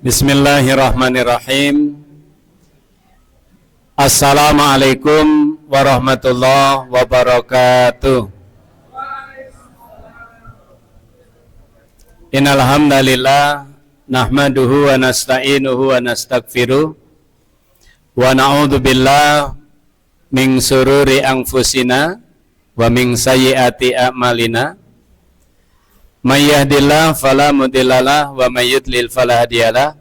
Bismillahirrahmanirrahim. Assalamualaikum warahmatullahi wabarakatuh. Innal hamdalillah nahmaduhu wa nasta'inuhu wa nastaghfiruh wa na'udzu billahi min sururi anfusina wa min sayyiati a'malina. May yahdihillahu fala mudhillalah wa may yudlil fala hadiyalah.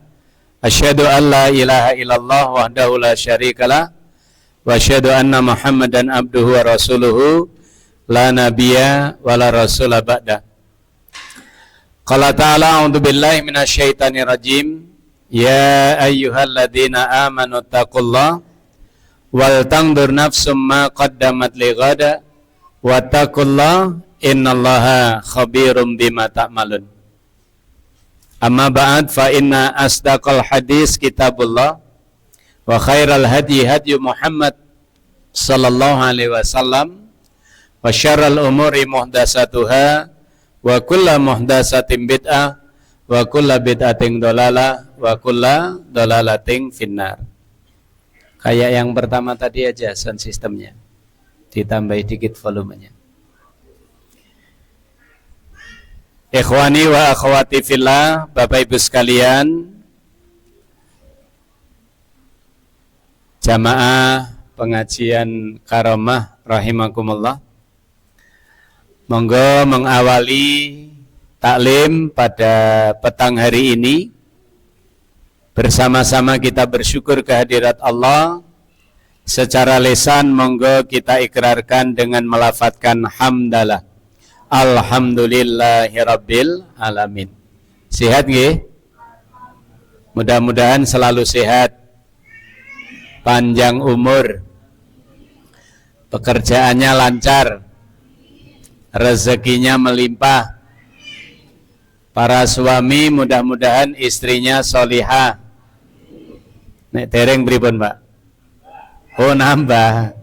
Asyhadu an la ilaha illallah wahdahu la syarikalah wa asyhadu anna Muhammadan abduhu wa rasuluhu la nabiyya wa la rasula ba'da. Qala ta'ala a'udzu billahi minasyaitonir rajim. Ya ayyuhalladzina amanu taqullaha wal tanzur nafsum ma qaddamat lighada wattaqullaha innallaha khabirum bima ta'malun. Amma ba'd fa inna asdaqal hadis kitabullah wa khairal hadi hadi Muhammad sallallahu alaihi wasallam wa syarral umuri muhdatsatuha wa kullu muhdatsatin bid'ah wa kullu bid'atin dhalalah wa kullu dhalalatin finnar. Kayak yang pertama tadi aja sound sistemnya. Ditambahi dikit volumenya. Ikhwani wa akhwati fillah, Bapak Ibu sekalian, jamaah pengajian Karamah rahimakumullah. Monggo mengawali taklim pada petang hari ini. Bersama-sama kita bersyukur kehadirat Allah. Secara lisan monggo kita ikrarkan dengan melafadzkan hamdalah. Alhamdulillahirabbil alamin. Sehat nggih? Mudah-mudahan selalu sehat, panjang umur, pekerjaannya lancar, rezekinya melimpah. Para suami mudah-mudahan istrinya solihah. Nek dereng pripun, Pak? Oh, nambah.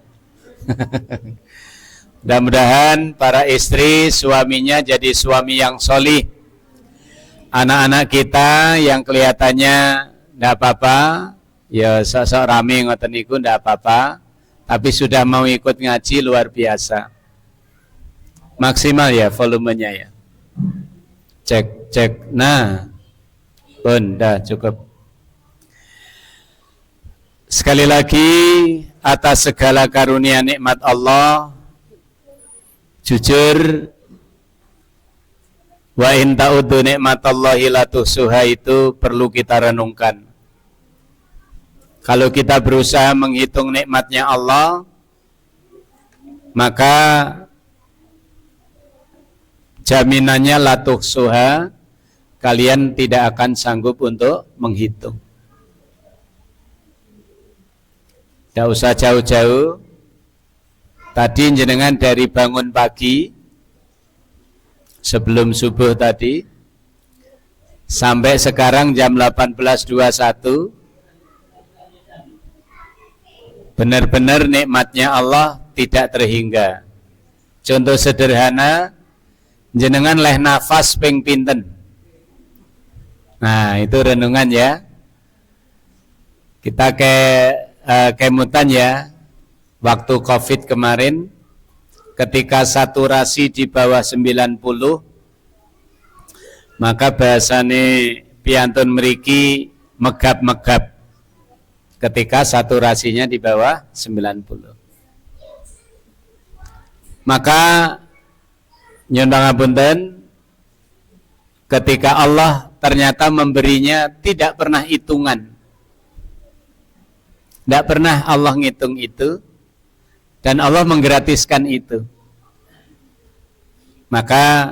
Mudah-mudahan para istri suaminya jadi suami yang solih. Anak-anak kita yang kelihatannya tidak apa-apa, ya sok-sok rame ngoten niku tidak apa-apa, tapi sudah mau ikut ngaji luar biasa. Maksimal ya volumenya ya. Cek. Nah, dah cukup. Sekali lagi atas segala karunia nikmat Allah, jujur, wa in ta'uddu nikmatallahi la tuhsuha itu perlu kita renungkan. Kalau kita berusaha menghitung nikmatnya Allah, maka jaminannya la tuhsuha, kalian tidak akan sanggup untuk menghitung. Tidak usah jauh-jauh. Tadi jenengan dari bangun pagi sebelum subuh tadi sampai sekarang jam 18.21 benar-benar nikmatnya Allah tidak terhingga. Contoh sederhana, jenengan leh nafas ping pinten. Nah, itu renungan ya. Kita kemutan ya. Waktu COVID kemarin, ketika saturasi di bawah 90, maka bahasane piantun mriki megap-megap ketika saturasinya di bawah 90. Maka nyuwun pangapunten, ketika Allah ternyata memberinya tidak pernah hitungan. Tidak pernah Allah ngitung itu. Dan Allah menggratiskan itu. Maka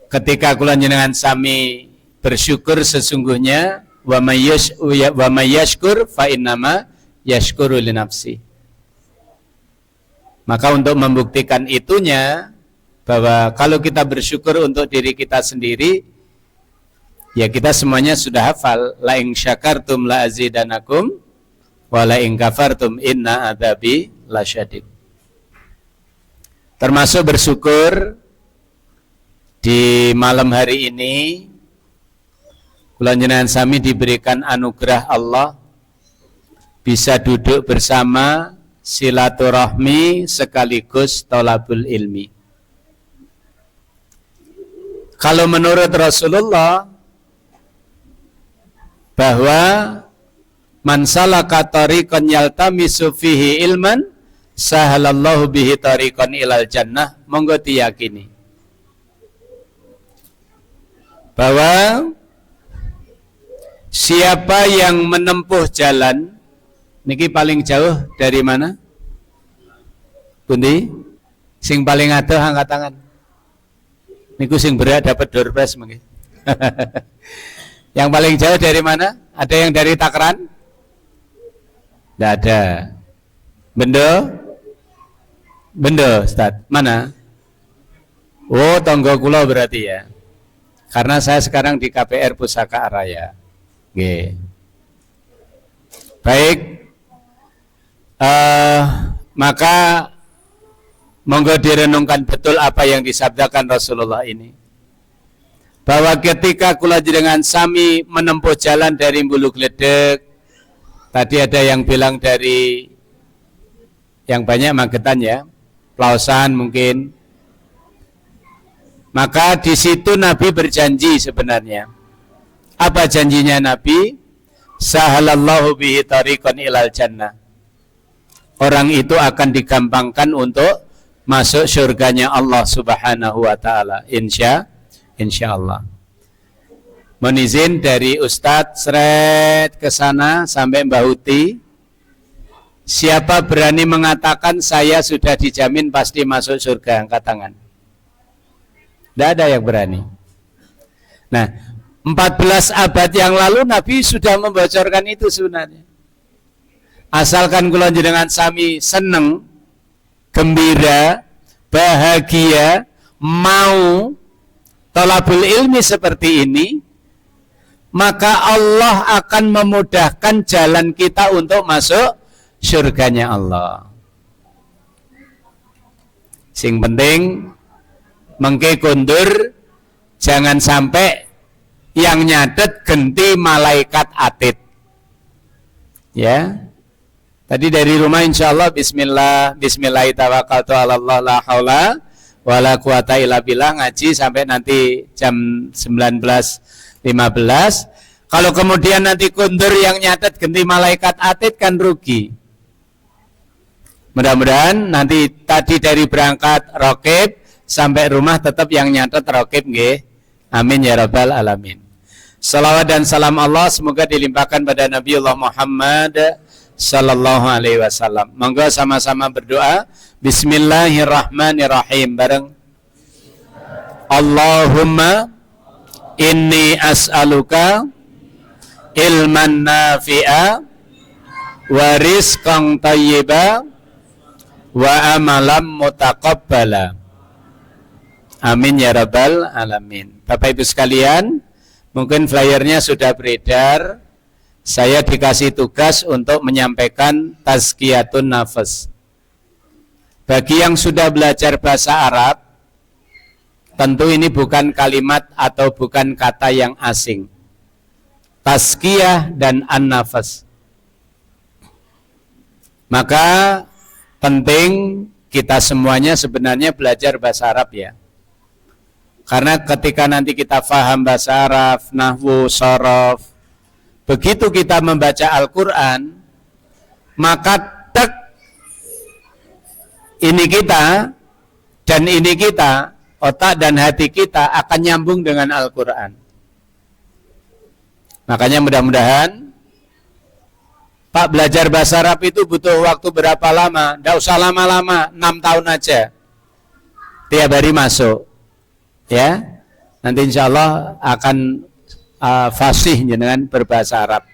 ketika kula jenengan sami bersyukur sesungguhnya wa may yashkur fa innama yashkuru li nafsi. Maka untuk membuktikan itunya bahwa kalau kita bersyukur untuk diri kita sendiri, ya kita semuanya sudah hafal, la in syakartum la azidanakum wa la in kafartum inna adzabi lasyadid. Termasuk bersyukur di malam hari ini kula njenengan sami diberikan anugerah Allah bisa duduk bersama silaturahmi sekaligus thalabul ilmi. Kalau menurut Rasulullah bahwa man salaka tariqan yaltamisu fihi ilman sahalallahu bihi tariqan ilal jannah, monggo diyakini bahwa siapa yang menempuh jalan niki paling jauh dari mana? Pundi? Sing paling adoh angkat tangan. Niku sing berat dapat door prize mungkin. Yang paling jauh dari mana? Ada yang dari Takran? Tidak ada. Bendo, Ustaz. Mana? Oh, tonggo kula berarti ya. Karena saya sekarang di KPR Pusaka Araya. Oke. Baik. Maka monggo direnungkan betul apa yang disabdakan Rasulullah ini. Bahwa ketika kula jenengan sami menempuh jalan dari Bulu Gledek, tadi ada yang bilang dari yang banyak Magetan ya, Plausan mungkin. Maka di situ Nabi berjanji sebenarnya. Apa janjinya Nabi? Sahalallahu bihi tariqan ilal jannah. Orang itu akan digampangkan untuk masuk surganya Allah Subhanahu wa taala. Insyaallah. Mohon izin dari Ustadz seret ke sana sampai Mbak Huti. Siapa berani mengatakan saya sudah dijamin pasti masuk surga? Angkat tangan. Tidak ada yang berani. Nah, 14 abad yang lalu Nabi sudah membocorkan itu sebenarnya. Asalkan kula jenengan sami seneng, gembira, bahagia, mau thalabul ilmi seperti ini, maka Allah akan memudahkan jalan kita untuk masuk surganya Allah. Sing penting mengke kundur, jangan sampai yang nyatet genti malaikat atid. Ya. Tadi dari rumah insyaallah bismillahirrahmanirrahim la haula wala quwata illa billah ngaji sampai nanti jam 19.15. Kalau kemudian nanti kundur yang nyatet ganti malaikat atid kan rugi. Mudah-mudahan nanti tadi dari berangkat raqib sampai rumah tetap yang nyatet raqib nggih. Amin ya rabbal alamin. Salawat dan salam Allah semoga dilimpahkan pada Nabiullah Muhammad sallallahu alaihi wasallam. Monggo sama-sama berdoa. Bismillahirrahmanirrahim bareng. Allahumma inni as'aluka ilman nafi'a wa rizqan thayyiba wa amalan mutaqabbala. Amin ya rabbal alamin. Bapak Ibu sekalian, mungkin flyernya sudah beredar. Saya dikasih tugas untuk menyampaikan tazkiyatun nafas. Bagi yang sudah belajar bahasa Arab, tentu ini bukan kalimat atau bukan kata yang asing. Tazkiyah dan an-nafas. Maka penting kita semuanya sebenarnya belajar bahasa Arab ya. Karena ketika nanti kita faham bahasa Arab, nahwu, shorof, begitu kita membaca Al-Quran, maka tek ini kita dan ini kita, otak dan hati kita akan nyambung dengan Al-Quran. Makanya mudah-mudahan Pak belajar bahasa Arab itu butuh waktu berapa lama? Tidak usah lama-lama, 6 tahun aja. Tiap hari masuk. Ya, nanti insya Allah akan fasih dengan berbahasa Arab.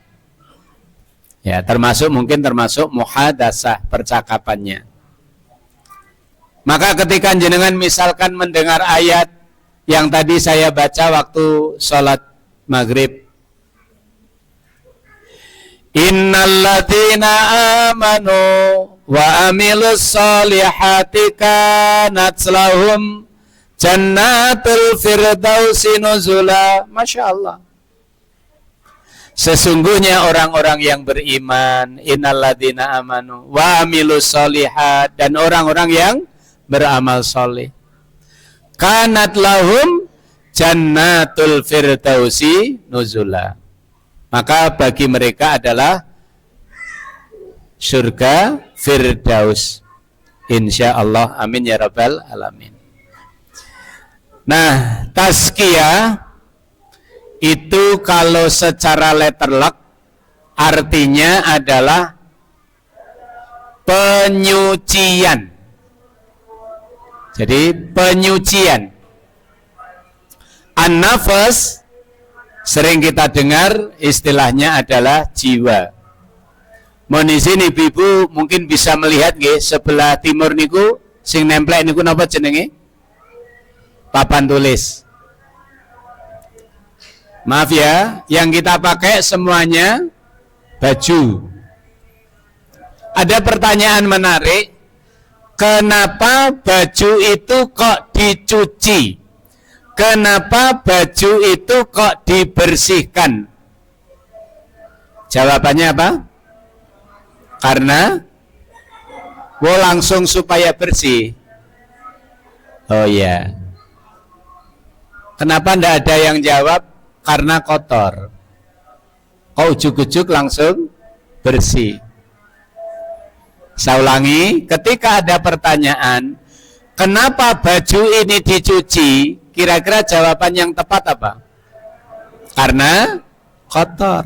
Ya, termasuk muhadasah percakapannya. Maka ketika jenengan misalkan mendengar ayat yang tadi saya baca waktu sholat maghrib, innalladzina amanu wa amilus solihati kanat lahum jannatul firdausi nuzula. Masya Allah. Sesungguhnya orang-orang yang beriman, innalladzina amanu wa amilus solihat, dan orang-orang yang beramal soleh, kanat lahum jannatul firdausi nuzula, maka bagi mereka adalah surga firdaus, insyaallah, amin ya rabbal alamin. Nah, tazkiyah itu kalau secara letterlock artinya adalah penyucian. Jadi penyucian. An-nafas sering kita dengar istilahnya adalah jiwa. Mohon izin ibu-ibu mungkin bisa melihat nggih, sebelah timur niku sing nemplek niku napa jenenge? Papan tulis. Maaf ya, yang kita pakai semuanya baju. Ada pertanyaan menarik, kenapa baju itu kok dicuci? Kenapa baju itu kok dibersihkan? Jawabannya apa? Karena langsung supaya bersih. Oh ya. Kenapa ndak ada yang jawab? Karena kotor. Kok ujuk-ujuk langsung bersih. Saya ulangi, ketika ada pertanyaan, kenapa baju ini dicuci? Kira-kira jawaban yang tepat apa? Karena kotor.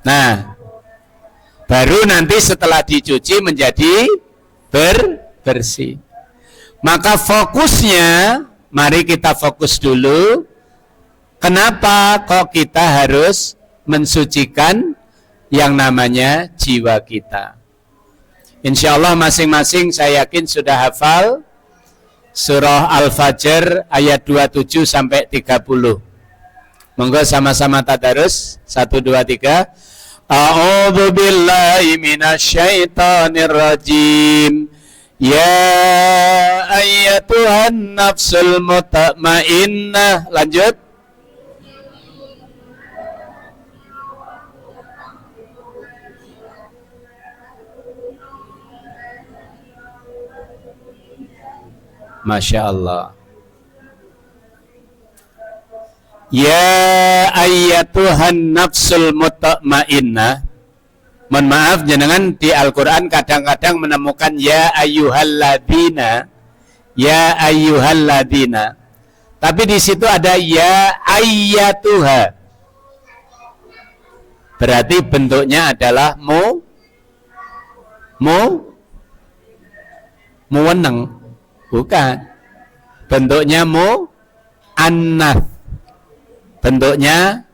Nah, baru nanti setelah dicuci menjadi bersih. Maka fokusnya, mari kita fokus dulu. Kenapa kok kita harus mensucikan yang namanya jiwa kita? Insya Allah masing-masing saya yakin sudah hafal surah Al-Fajr ayat 27 sampai 30. Monggo sama-sama tadarus. 1, 2, 3. A'udzu billahi minasyaitonir rajim. Ya ayyatuhan nafsul mutmainnah. Lanjut. Masya Allah. Ya ayyatuhan nafsul mutmainnah. Mohon maaf, jenengan di Al-Quran kadang-kadang menemukan ya ayyuhalladzina, ya ayyuhalladzina. Tapi di situ ada ya ayyatuha. Berarti bentuknya adalah muweneng. Bukan. Bentuknya mu'annath. Bentuknya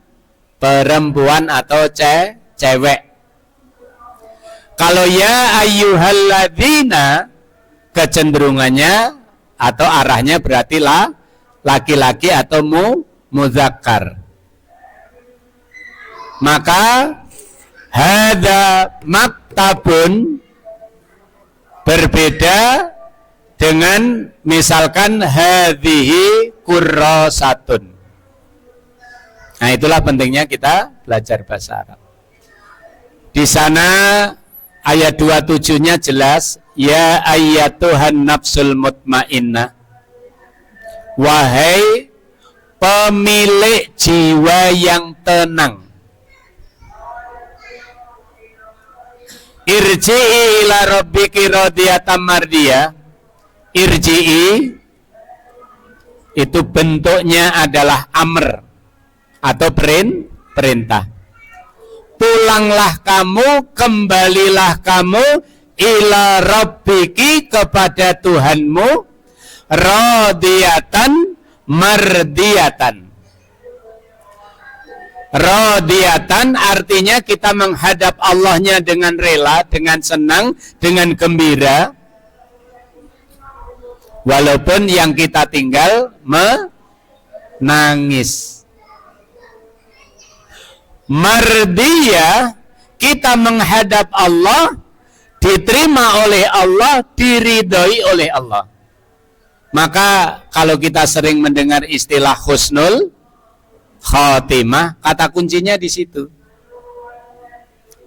perempuan atau cewek. Kalau ya ayyuhalladzina, kecenderungannya atau arahnya berarti laki-laki atau muzakkar. Maka hadza maktabun berbeda dengan misalkan hadhihi kurrasatun. Nah, itulah pentingnya kita belajar bahasa Arab. Di sana ayat 27-nya jelas, ya ayyatuhan nafsul mutmainnah. Wahai pemilik jiwa yang tenang. Irji'i ila rabbiki radiyatan mardiyah. Irji'i itu bentuknya adalah amr atau perintah. Pulanglah kamu, kembalilah kamu ila rabbiki, kepada Tuhanmu, radiyatan mardiyatan. Radiyatan artinya kita menghadap Allahnya dengan rela, dengan senang, dengan gembira. Walaupun yang kita tinggal menangis. Mardiyah, kita menghadap Allah, diterima oleh Allah, diridhoi oleh Allah. Maka kalau kita sering mendengar istilah husnul khatimah. Kata kuncinya di situ.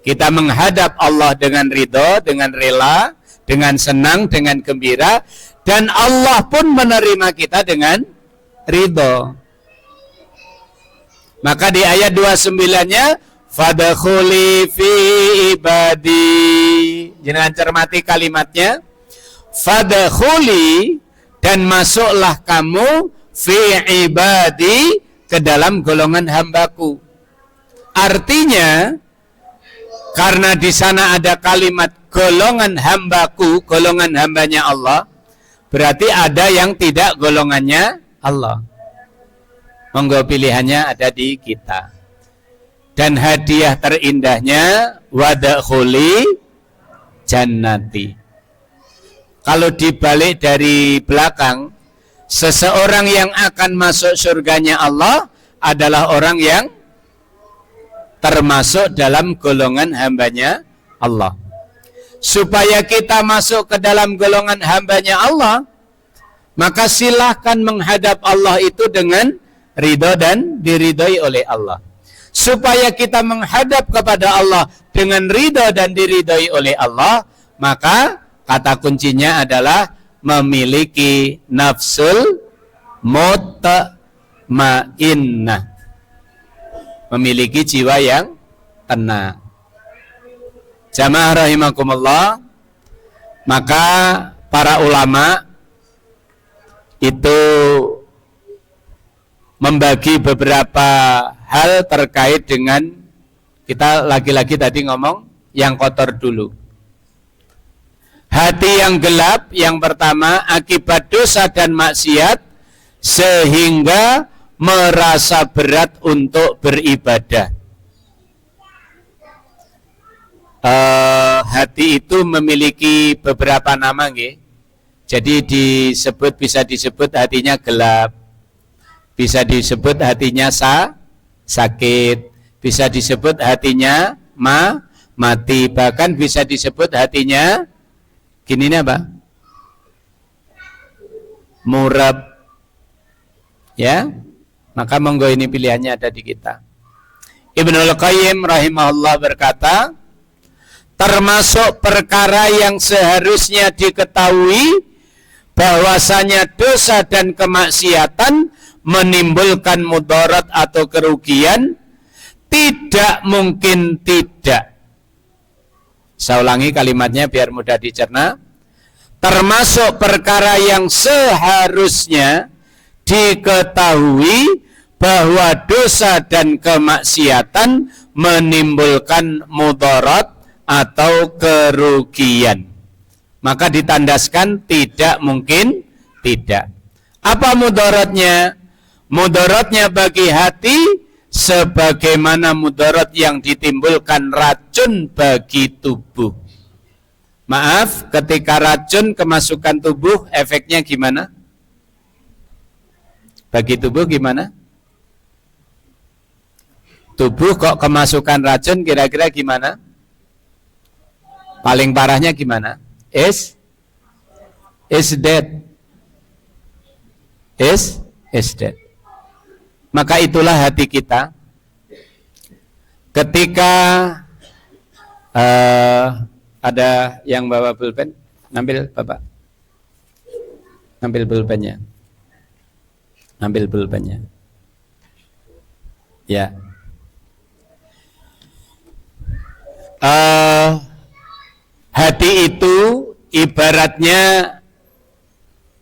Kita menghadap Allah dengan ridho, dengan rela, dengan senang, dengan gembira, dan Allah pun menerima kita dengan ridho. Maka di ayat 29-nya fadkhuli fi ibadi. Jangan cermati kalimatnya. Fadkhuli, dan masuklah kamu fi ibadi, ke dalam golongan hambaku. Artinya karena di sana ada kalimat golongan hambaku, golongan hambanya Allah, berarti ada yang tidak golongannya Allah. Monggo pilihannya ada di kita. Dan hadiah terindahnya wadkhuli jannati. Kalau dibalik dari belakang, seseorang yang akan masuk surganya Allah adalah orang yang termasuk dalam golongan hambanya Allah. Supaya kita masuk ke dalam golongan hambanya Allah, maka silahkan menghadap Allah itu dengan ridho dan diridhoi oleh Allah. Supaya kita menghadap kepada Allah dengan ridho dan diridhoi oleh Allah, maka kata kuncinya adalah memiliki nafsul mutmainnah, memiliki jiwa yang tenang. Jamaah rahimakumullah, maka para ulama itu membagi beberapa hal terkait dengan, kita lagi-lagi tadi ngomong yang kotor dulu. Hati yang gelap yang pertama akibat dosa dan maksiat sehingga merasa berat untuk beribadah. Hati itu memiliki beberapa nama, nggih. Jadi bisa disebut hatinya gelap, bisa disebut hatinya sakit, bisa disebut hatinya mati, bahkan bisa disebut hatinya gini apa? Murab. Ya, maka monggo ini pilihannya ada di kita. Ibnul Qayyim rahimahullah berkata, termasuk perkara yang seharusnya diketahui bahwasanya dosa dan kemaksiatan menimbulkan mudarat atau kerugian, tidak mungkin tidak. Saya ulangi kalimatnya biar mudah dicerna. Termasuk perkara yang seharusnya diketahui bahwa dosa dan kemaksiatan menimbulkan mudarat atau kerugian. Maka ditandaskan tidak mungkin tidak. Apa mudaratnya? Mudaratnya bagi hati sebagaimana mudarat yang ditimbulkan racun bagi tubuh. Maaf, ketika racun kemasukan tubuh, efeknya gimana? Bagi tubuh gimana? Tubuh kok kemasukan racun, kira-kira gimana? Paling parahnya gimana? Is dead. Is dead. Maka itulah hati kita. Ketika ada yang bawa pulpen, ambil Bapak. Ambil pulpennya. Ambil pulpennya. Ya. Hati itu ibaratnya,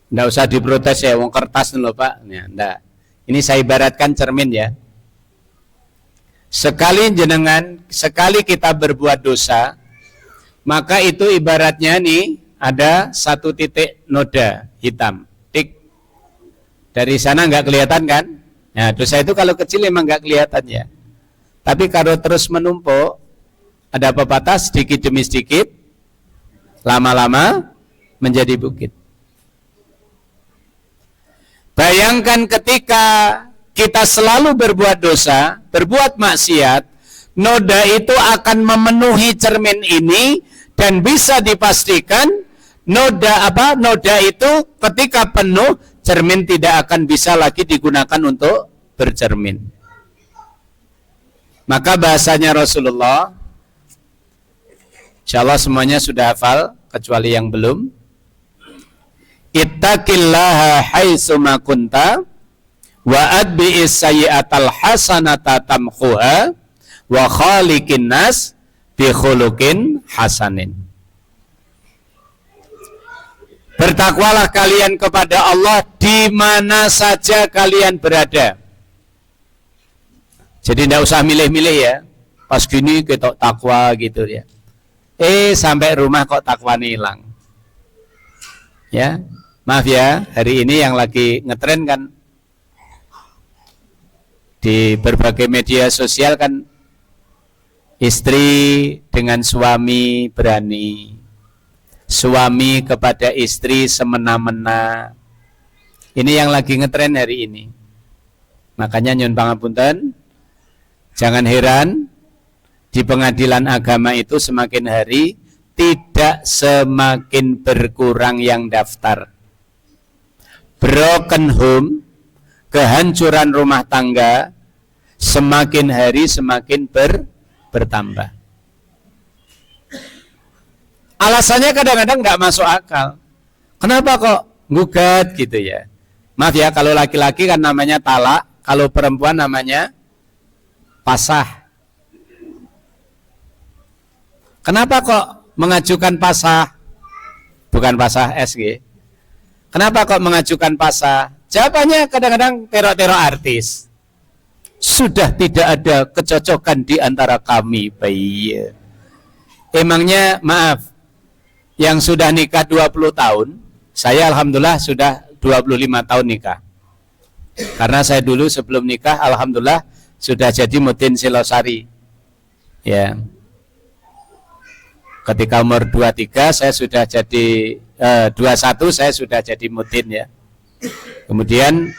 nggak usah diprotes ya, wong kertas loh Pak. Ya, enggak. Ini saya ibaratkan cermin ya. Sekali kita berbuat dosa, maka itu ibaratnya nih ada satu titik noda hitam, tik. Dari sana nggak kelihatan kan? Nah, dosa itu kalau kecil emang nggak kelihatan ya. Tapi kalau terus menumpuk, ada pepatah sedikit demi sedikit, lama-lama menjadi bukit. Bayangkan ketika kita selalu berbuat dosa, berbuat maksiat, noda itu akan memenuhi cermin ini dan bisa dipastikan noda itu ketika penuh, cermin tidak akan bisa lagi digunakan untuk bercermin. Maka bahasanya Rasulullah, insyaallah semuanya sudah hafal kecuali yang belum. Ittaqillaha haitsuma kunta wa adbi'is sayyi'atal hasanata tamhuha wa khaliqin nas bi khuluqin hasanin. Bertakwalah kalian kepada Allah di mana saja kalian berada. Jadi tidak usah milih-milih ya. Pas gini kita takwa gitu ya. Sampai rumah kok takwanya hilang. Ya, maaf ya, hari ini yang lagi ngetren kan di berbagai media sosial kan istri dengan suami berani, suami kepada istri semena-mena. Ini yang lagi ngetren hari ini. Makanya nyun pangapunten, jangan heran di pengadilan agama itu semakin hari tidak semakin berkurang yang daftar. Broken home, kehancuran rumah tangga semakin hari semakin bertambah. Alasannya kadang-kadang nggak masuk akal. Kenapa kok gugat gitu ya? Maaf ya, kalau laki-laki kan namanya talak, kalau perempuan namanya pasah. Kenapa kok mengajukan pasah? Bukan pasah SG. Kenapa kok mengajukan pasah? Jawabannya kadang-kadang teror-teror artis. Sudah tidak ada kecocokan di antara kami, bayi. Emangnya maaf, yang sudah nikah 20 tahun, saya alhamdulillah sudah 25 tahun nikah. Karena saya dulu sebelum nikah alhamdulillah sudah jadi mudin Silosari. Ya. Ketika umur 23 saya sudah jadi 21 saya sudah jadi mudin ya. Kemudian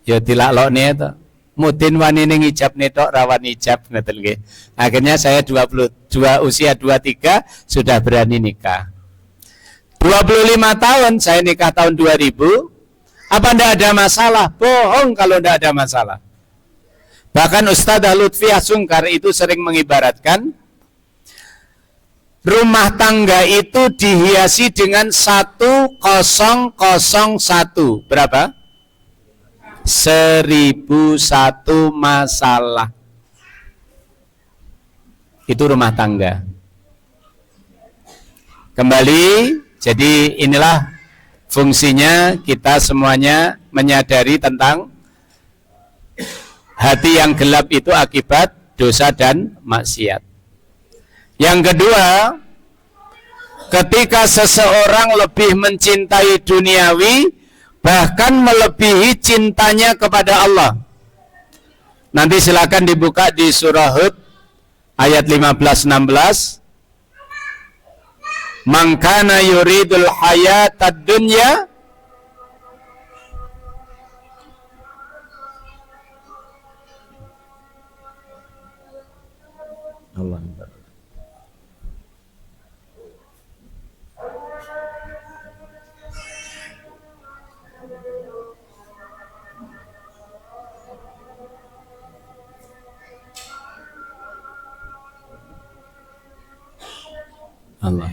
ya dilaklokne itu mudin wani ning ijab netok rawan ijab ngoten nggih. Akhirnya saya 22 usia 23 sudah berani nikah. 25 tahun saya nikah tahun 2000. Apa ndak ada masalah? Bohong kalau ndak ada masalah. Bahkan Ustadzah Lutfiah Sungkar itu sering mengibaratkan rumah tangga itu dihiasi dengan 1001. Berapa? 1001 masalah. Itu rumah tangga. Kembali, jadi inilah fungsinya kita semuanya menyadari tentang hati yang gelap itu akibat dosa dan maksiat. Yang kedua, ketika seseorang lebih mencintai duniawi, bahkan melebihi cintanya kepada Allah. Nanti silakan dibuka di surah Hud ayat 15-16. Man kana yuridul hayatad dunya Allah. Allah.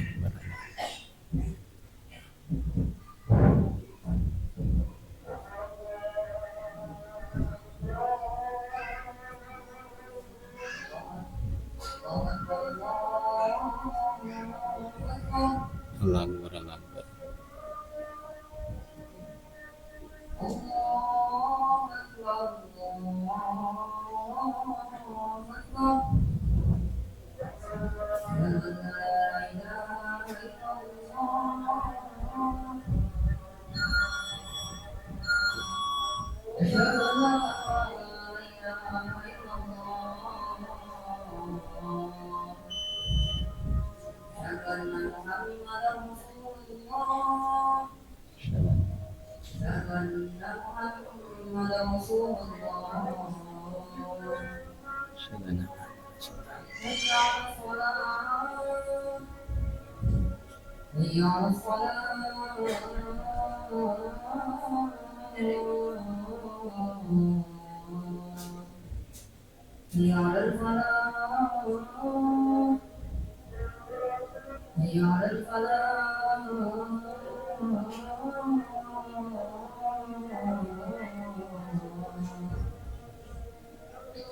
حي على الفلاح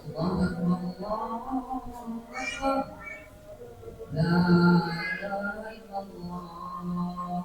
الله أكبر الله أكبر لا إله إلا الله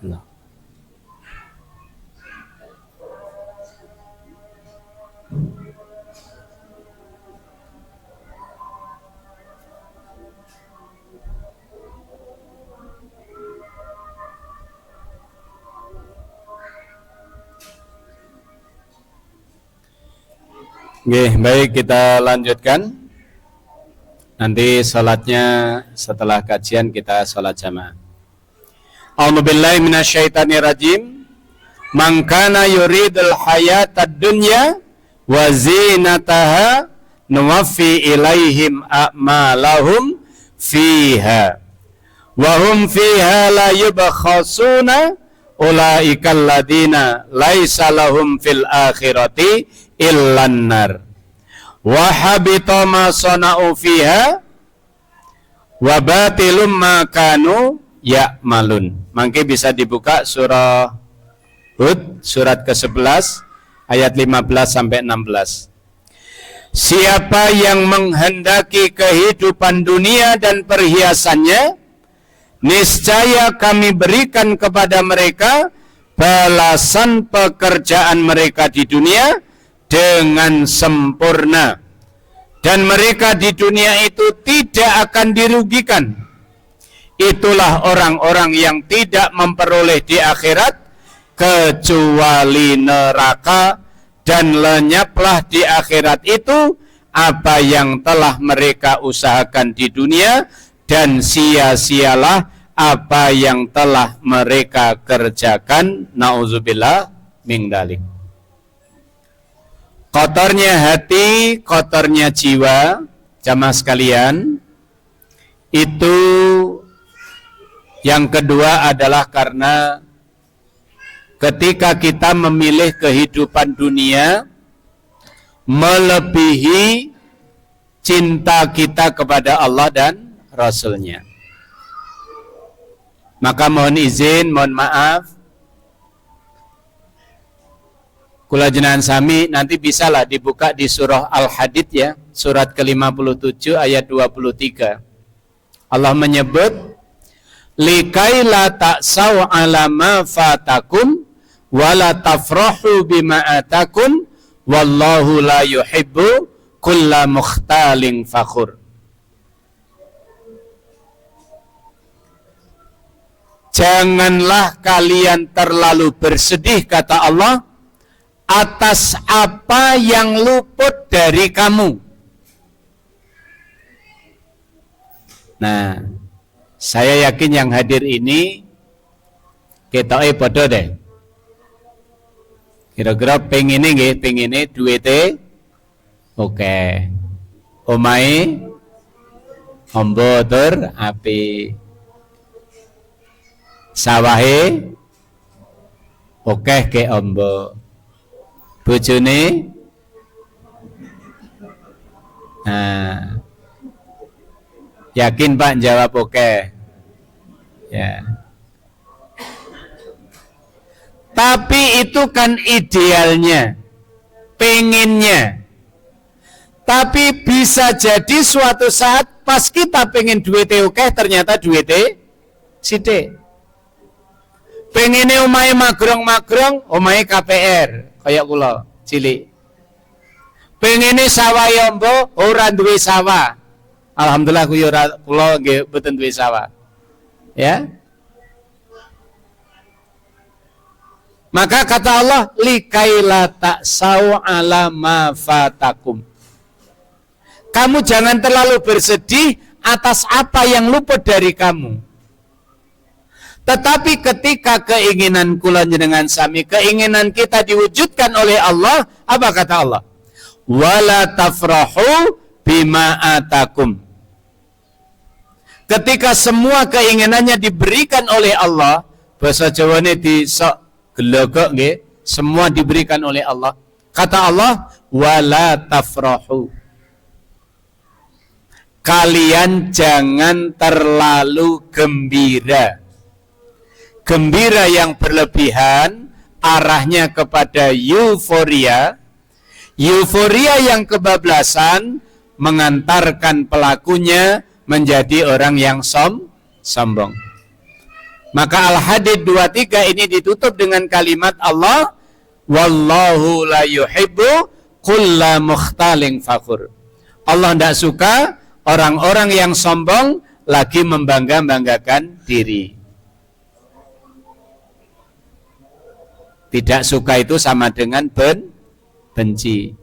Nah. Oke, baik, kita lanjutkan. Nanti sholatnya setelah kajian kita sholat jamaah. A'udzubillahi minasyaitonirrajim. Man kana yuridul hayatad dunya wa zinataha nuwaffi ilaihim a'malahum fiha wa hum fiha la yubkhasuna ulaikal ladina laisa lahum fil akhirati illan nar wa habita ma sana'u fiha wa batilum ma kanu ya'malun. Mangke bisa dibuka surah Hud surat ke-11 ayat 15 sampai 16. Siapa yang menghendaki kehidupan dunia dan perhiasannya, niscaya kami berikan kepada mereka balasan pekerjaan mereka di dunia dengan sempurna, dan mereka di dunia itu tidak akan dirugikan. Itulah orang-orang yang tidak memperoleh di akhirat kecuali neraka, dan lenyaplah di akhirat itu apa yang telah mereka usahakan di dunia, dan sia-sialah apa yang telah mereka kerjakan. Nauzubillah min dzalik. Kotornya hati, kotornya jiwa, jamaah sekalian, itu yang kedua adalah karena ketika kita memilih kehidupan dunia melebihi cinta kita kepada Allah dan Rasul-Nya. Maka mohon izin, mohon maaf, kula jenengan sami nanti bisalah dibuka di surah Al-Hadid ya, surat ke-57 ayat 23. Allah menyebut likai la ta'saw ala ma fatakum wa la tafrahu bima atakum wallahu la yuhibbu kulla mukhtalin fakhur. Janganlah kalian terlalu bersedih, kata Allah, atas apa yang luput dari kamu. Nah, saya yakin yang hadir ini ketoke padha deh. Kira-kira pengine nggih, pengine duwite oke. Omahe amba tur apik. Sawahe okeh ke amba. Bojone yakin Pak jawab okeh. Ya. Tapi itu kan idealnya, pengennya. Tapi bisa jadi suatu saat pas kita pengen duitnya oke, ternyata duitnya sithik. Pengene omahe magrong-magrong, omahe KPR, kayak kula cilik. Pengene sawah yombo, ora duwe sawah. Alhamdulillah kula nggih mboten duwe sawah. Ya. Maka kata Allah, likaila ta'sau ala ma fatakum. Kamu jangan terlalu bersedih atas apa yang luput dari kamu. Tetapi ketika keinginan kula jenengan sami, keinginan kita diwujudkan oleh Allah, apa kata Allah? Wala tafrahu bima atakum. Ketika semua keinginannya diberikan oleh Allah, bahasa Jawane disok gelogok nggih, semua diberikan oleh Allah. Kata Allah, wala tafrahu. Kalian jangan terlalu gembira. Gembira yang berlebihan arahnya kepada euforia. Euforia yang kebablasan mengantarkan pelakunya menjadi orang yang sombong. Maka Al-Hadid 23 ini ditutup dengan kalimat Allah, wallahu la yuhibbu kulla mukhtalin fakhur. Allah tidak suka orang-orang yang sombong lagi membangga-banggakan diri. Tidak suka itu sama dengan benci.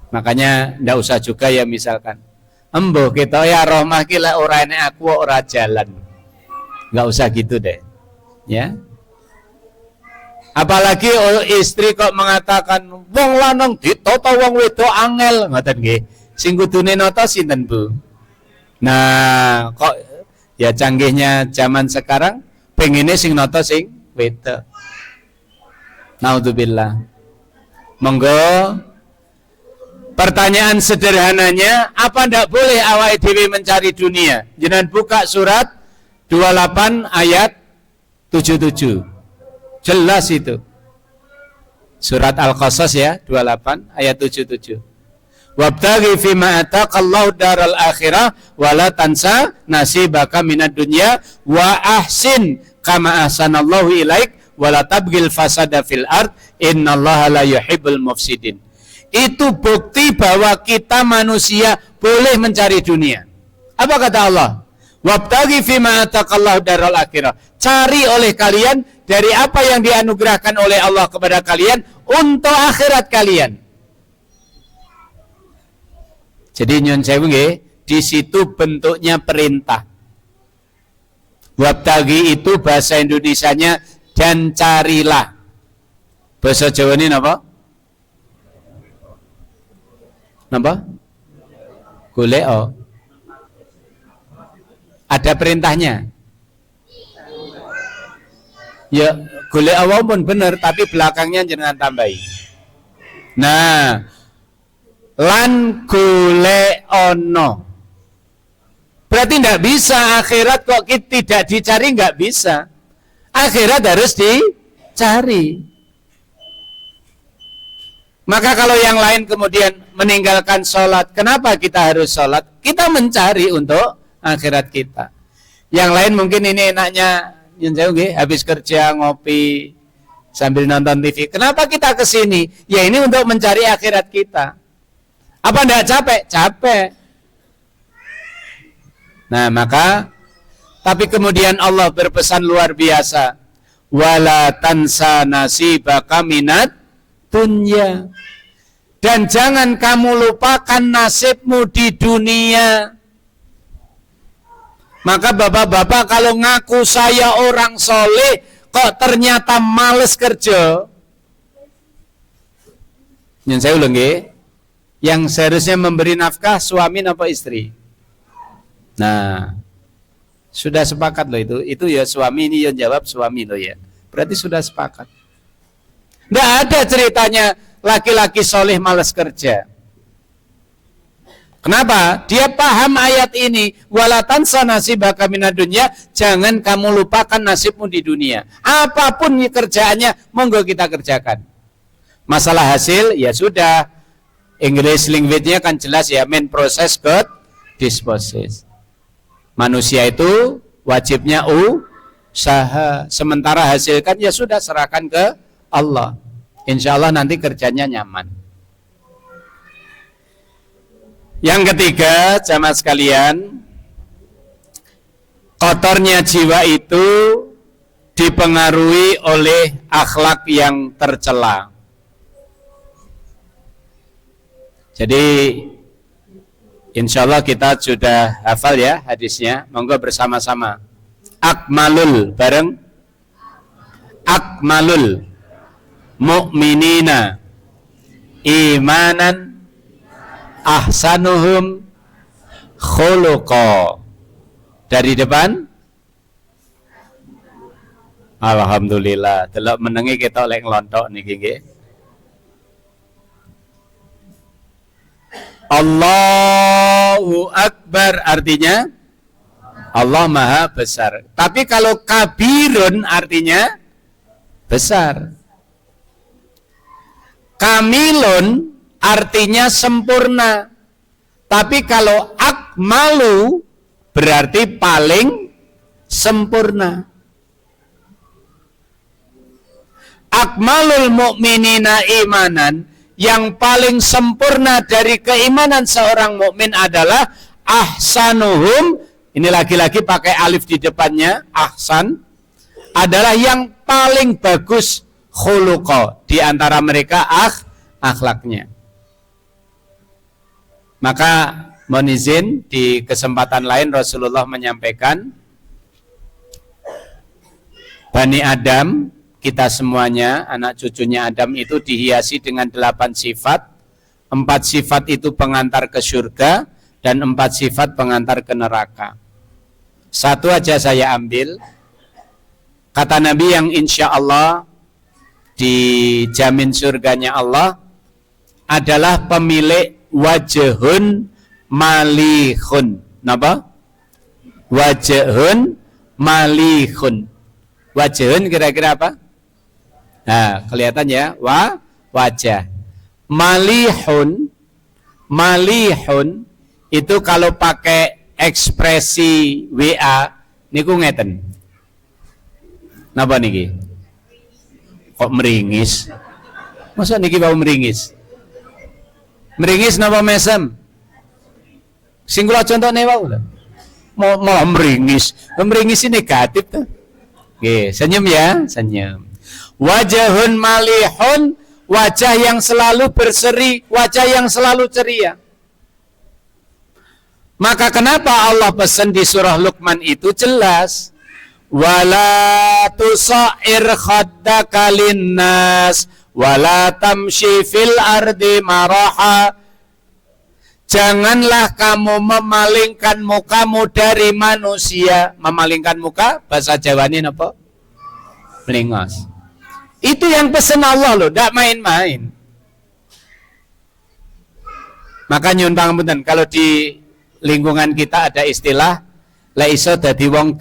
Makanya ndak usah juga ya misalkan, embuh kita ya rahmah ki lek ora enek aku ora jalan. Enggak usah gitu deh. Ya. Apalagi istri kok mengatakan wong lanang ditata wong wedok angel, ngoten nggih. Sing kudune nata sinten, Bu? Nah, kok ya canggihnya zaman sekarang pengine sing nata sing wedok. Naudzubillah. Monggo. Pertanyaan sederhananya, apa ndak boleh awake dhewe mencari dunia? Jenengan buka surat 28 ayat 77. Jelas itu. Surat Al-Qasas ya, 28 ayat 77. Wabtaghi fima ataqallahu daral akhirah wala tansa nasibaka minad dunya wa ahsin kama ahsanallahu ilaik wala tabghil fasada fil ard innallaha la yuhibbul mufsidin. Itu bukti bahwa kita manusia boleh mencari dunia. Apa kata Allah? Wabtaghi fima ataqallahu daral akhirah. Cari oleh kalian dari apa yang dianugerahkan oleh Allah kepada kalian untuk akhirat kalian. Jadi nyun sewu nggih, di situ bentuknya perintah. Wabtaghi itu bahasa Indonesianya dan carilah. Bahasa Jawa ini apa? Napa? Goleo. Ada perintahnya. Ya, goleo pun benar, tapi belakangnya jangan tambahi. Nah, lan goleono. Berarti tidak bisa akhirat kok tidak dicari, nggak bisa. Akhirat harus dicari. Maka kalau yang lain kemudian meninggalkan sholat, kenapa kita harus sholat? Kita mencari untuk akhirat kita. Yang lain mungkin ini enaknya habis kerja ngopi sambil nonton TV. Kenapa kita kesini? Ya ini untuk mencari akhirat kita. Apa enggak capek? Capek. Nah maka, tapi kemudian Allah berpesan luar biasa. Wala tansa nasibaka minad dunya. Dan jangan kamu lupakan nasibmu di dunia. Maka bapak-bapak kalau ngaku saya orang soleh, kok ternyata males kerja. Yang saya ulang ya, yang seharusnya memberi nafkah suami apa istri. Nah, sudah sepakat loh itu ya suami, ini yang jawab suami loh ya. Berarti sudah sepakat. Nggak ada ceritanya laki-laki soleh malas kerja. Kenapa? Dia paham ayat ini, wala tansa nasibaka minad dunya, jangan kamu lupakan nasibmu di dunia. Apapun kerjaannya, monggo kita kerjakan. Masalah hasil, ya sudah. English language-nya kan jelas ya, main process good dispossess. Manusia itu wajibnya usaha, sementara hasilkan ya sudah serahkan ke Allah. Insya Allah nanti kerjanya nyaman. Yang ketiga, jamaah sekalian, kotornya jiwa itu dipengaruhi oleh akhlak yang tercela. Jadi insya Allah kita sudah hafal ya hadisnya. Monggo bersama-sama. Akmalul bareng. Akmalul mu'minina imanan ahsanuhum khuluqa. Dari depan. Alhamdulillah, delok menengi kita oleh ngelontok niki nggih. Allahu Akbar artinya Allah Maha Besar. Tapi kalau kabirun artinya besar. Kamilun artinya sempurna. Tapi kalau akmalu berarti paling sempurna. Akmalul mu'minina imanan, yang paling sempurna dari keimanan seorang mukmin adalah ahsanuhum, ini lagi-lagi pakai alif di depannya, ahsan, adalah yang paling bagus khuluqa, di antara mereka akhlaknya. Maka mohon izin, di kesempatan lain Rasulullah menyampaikan, Bani Adam, kita semuanya, anak cucunya Adam itu dihiasi dengan 8 sifat. 4 sifat itu pengantar ke surga, dan 4 sifat pengantar ke neraka. Satu aja saya ambil. Kata Nabi yang insya Allah dijamin surganya Allah adalah pemilik wajhun malihun. Napa? Wajhun malihun. Wajhun kira-kira apa? Nah, kelihatan ya, wajah. Malihun itu kalau pakai ekspresi WA niku ngeten. Napa niki? Kok meringis? Masa niki bau meringis? Meringis napa mesem? Sing kula contone wau lho. Mau meringis. Meringis ini negatif tuh. Oke, senyum ya, senyum. Wajahun malihun, wajah yang selalu berseri, wajah yang selalu ceria. Maka kenapa Allah pesan di surah Luqman itu jelas, wala tusair khaddaka linnas wala tamshi fil ardi maraha. Janganlah kamu memalingkan mukamu dari manusia. Memalingkan muka bahasa Jawane apa? Melingos. Itu yang pesan Allah loh, tidak main-main. Maka nyun pangapunten, kalau di lingkungan kita ada istilah la iso dadi wong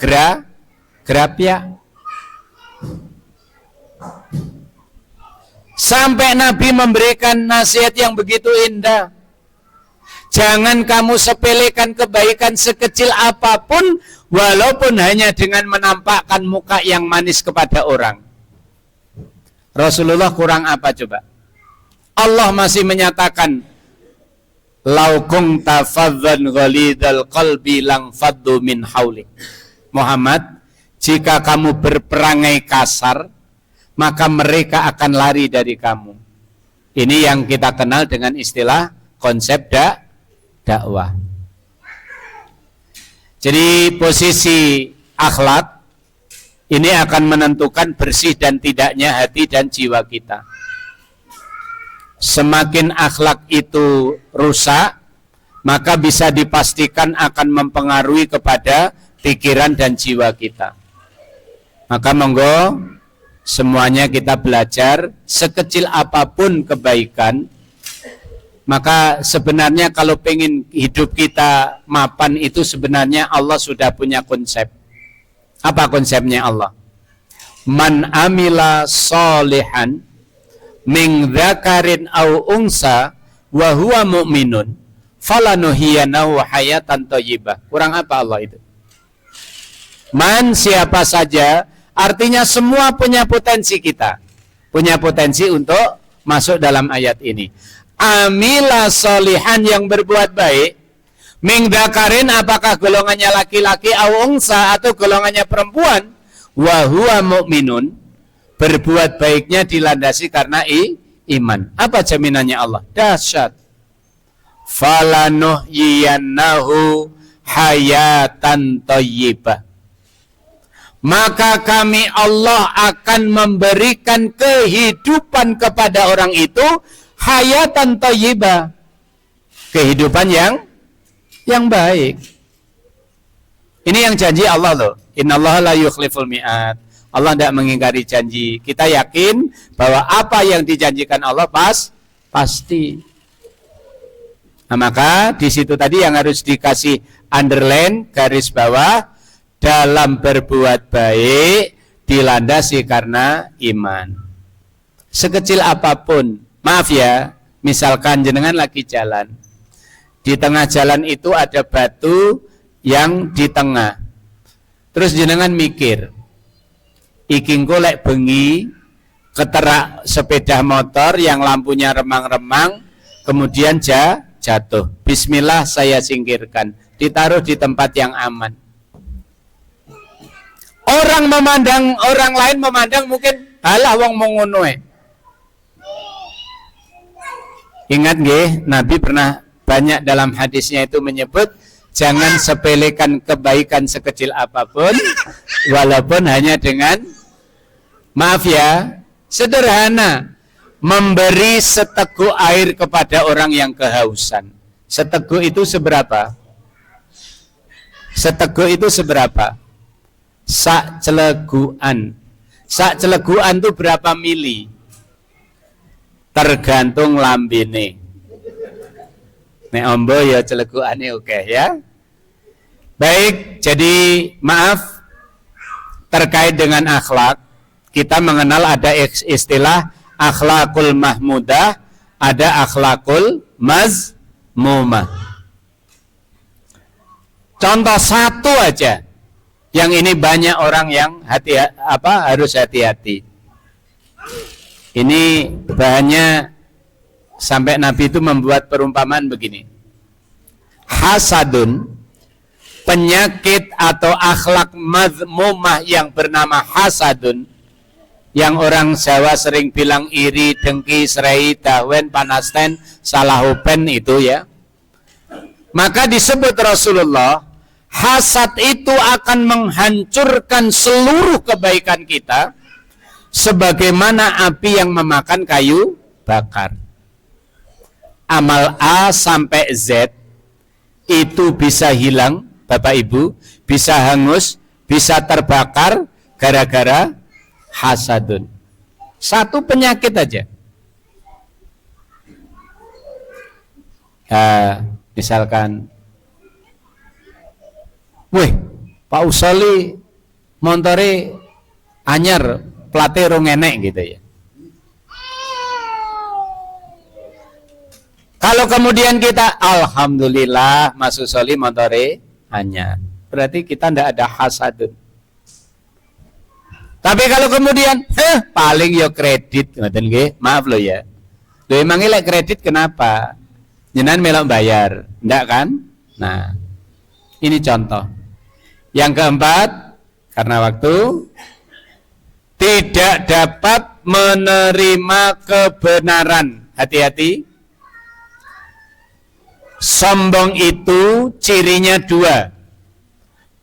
grapya. Sampai Nabi memberikan nasihat yang begitu indah. Jangan kamu sepelekan kebaikan sekecil apapun, walaupun hanya dengan menampakkan muka yang manis kepada orang. Rasulullah kurang apa coba? Allah masih menyatakan, lau kunta faddan ghalidhal qalbi lang faddu min haulik. Muhammad, jika kamu berperangai kasar, maka mereka akan lari dari kamu. Ini yang kita kenal dengan istilah konsep dakwah. Jadi posisi akhlak ini akan menentukan bersih dan tidaknya hati dan jiwa kita. Semakin akhlak itu rusak, maka bisa dipastikan akan mempengaruhi kepada pikiran dan jiwa kita. Maka monggo semuanya kita belajar, sekecil apapun kebaikan. Maka sebenarnya kalau pengen hidup kita mapan itu sebenarnya Allah sudah punya konsep. Apa konsepnya Allah? Man amila solihan min dzakarin au unsa wa huwa mu'minun falanuhiyanahu hayatan thayyibah. Kurang apa Allah itu? Man, siapa saja, artinya semua punya potensi kita. Punya potensi untuk masuk dalam ayat ini. Amila solihan, yang berbuat baik, min dzakarin, apakah golongannya laki-laki, au unsa, atau golongannya perempuan, wa huwa mu'minun, berbuat baiknya dilandasi karena iman. Apa jaminannya Allah? Dahsyat. Falanuhyiyannahu hayatan thayyibah. Maka kami Allah akan memberikan kehidupan kepada orang itu hayatan thayyibah. Kehidupan yang baik. Ini yang janji Allah loh. Innallaha la yukhliful mi'ad. Allah tidak mengingkari janji. Kita yakin bahwa apa yang dijanjikan Allah pasti. Nah, maka di situ tadi yang harus dikasih underline, garis bawah, dalam berbuat baik dilandasi karena iman. Sekecil apapun, maaf ya, misalkan jenengan lagi jalan, di tengah jalan itu ada batu yang di tengah. Terus jenengan mikir, iki engko lek bengi keterak sepeda motor yang lampunya remang-remang, kemudian jatuh. Bismillah, saya singkirkan, ditaruh di tempat yang aman. Orang lain memandang mungkin halah wong mau ngono. Ingat nggih, Nabi pernah banyak dalam hadisnya itu menyebut jangan sepelekan kebaikan sekecil apapun, walaupun hanya dengan, maaf ya, sederhana, memberi seteguk air kepada orang yang kehausan. Seteguk itu seberapa? Seteguk itu seberapa? Sak celeguan. Sak celeguan itu berapa mili? Tergantung lambene. Nek ombo ya celegukane oke ya. Baik, jadi maaf, terkait dengan akhlak, kita mengenal ada istilah akhlakul mahmudah, ada akhlakul mazmumah. Contoh satu aja, yang ini banyak orang yang harus hati-hati. Ini bahannya sampai Nabi itu membuat perumpamaan begini. Hasadun, penyakit atau akhlak mazmumah yang bernama hasadun, yang orang Jawa sering bilang iri, dengki, serai, dahwen, panasten, salahupen itu ya. Maka disebut Rasulullah, hasad itu akan menghancurkan seluruh kebaikan kita sebagaimana api yang memakan kayu bakar. Amal A sampai Z itu bisa hilang, Bapak Ibu, bisa hangus, bisa terbakar gara-gara hasadun. Satu penyakit aja. Misalkan, wih, Pak Usoli montore anyar, plate rong enek gitu ya. Kalau kemudian kita, alhamdulillah, Mas Usoli montore anyar, berarti kita ndak ada hasadun. Tapi kalau kemudian, paling yo kredit, ngoten nggih, maaf lo ya. Lho emangnya lek kredit kenapa? Jenengan melok bayar, ndak kan? Nah, ini contoh. Yang keempat, karena waktu, tidak dapat menerima kebenaran hati-hati. Sombong itu cirinya dua.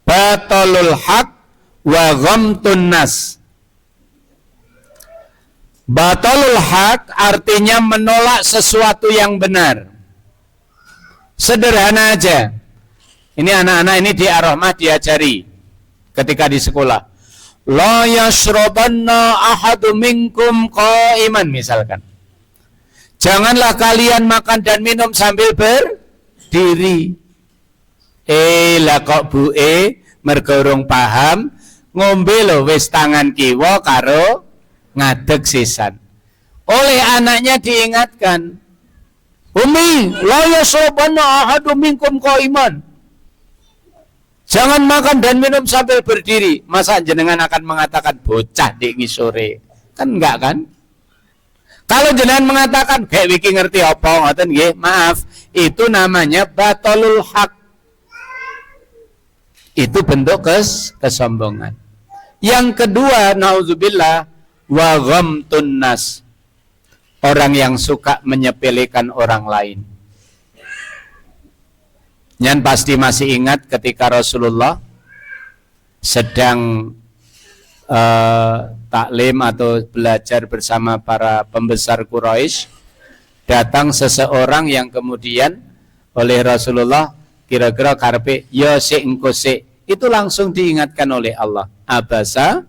Batalul haq wa ghamtun nas. Batalul haq artinya menolak sesuatu yang benar. Sederhana aja. Ini anak-anak ini di Ar-Rahmah diajari ketika di sekolah. La yashrabanna ahadu minkum qa'iman misalkan. Janganlah kalian makan dan minum sambil berdiri. Lah kok bu mergorong paham ngombe lo wis tangan kiwa karo ngadeg sisan. Oleh anaknya diingatkan, Umi, la yashrabanna ahadu minkum qa'iman. Jangan makan dan minum sambil berdiri. Masa jenengan akan mengatakan bocah di ngisore? Kan enggak kan? Kalau jenengan mengatakan kayak wiki ngerti apa ngoten nggih, maaf, itu namanya batalul haq. Itu bentuk kesombongan. Yang kedua, naudzubillah, wa ghamtun nas. Orang yang suka menyepelekan orang lain. Nyan pasti masih ingat ketika Rasulullah sedang taklim atau belajar bersama para pembesar Quraisy, datang seseorang yang kemudian oleh Rasulullah kira-kira karepe ya sik engko sik, itu langsung diingatkan oleh Allah, abasa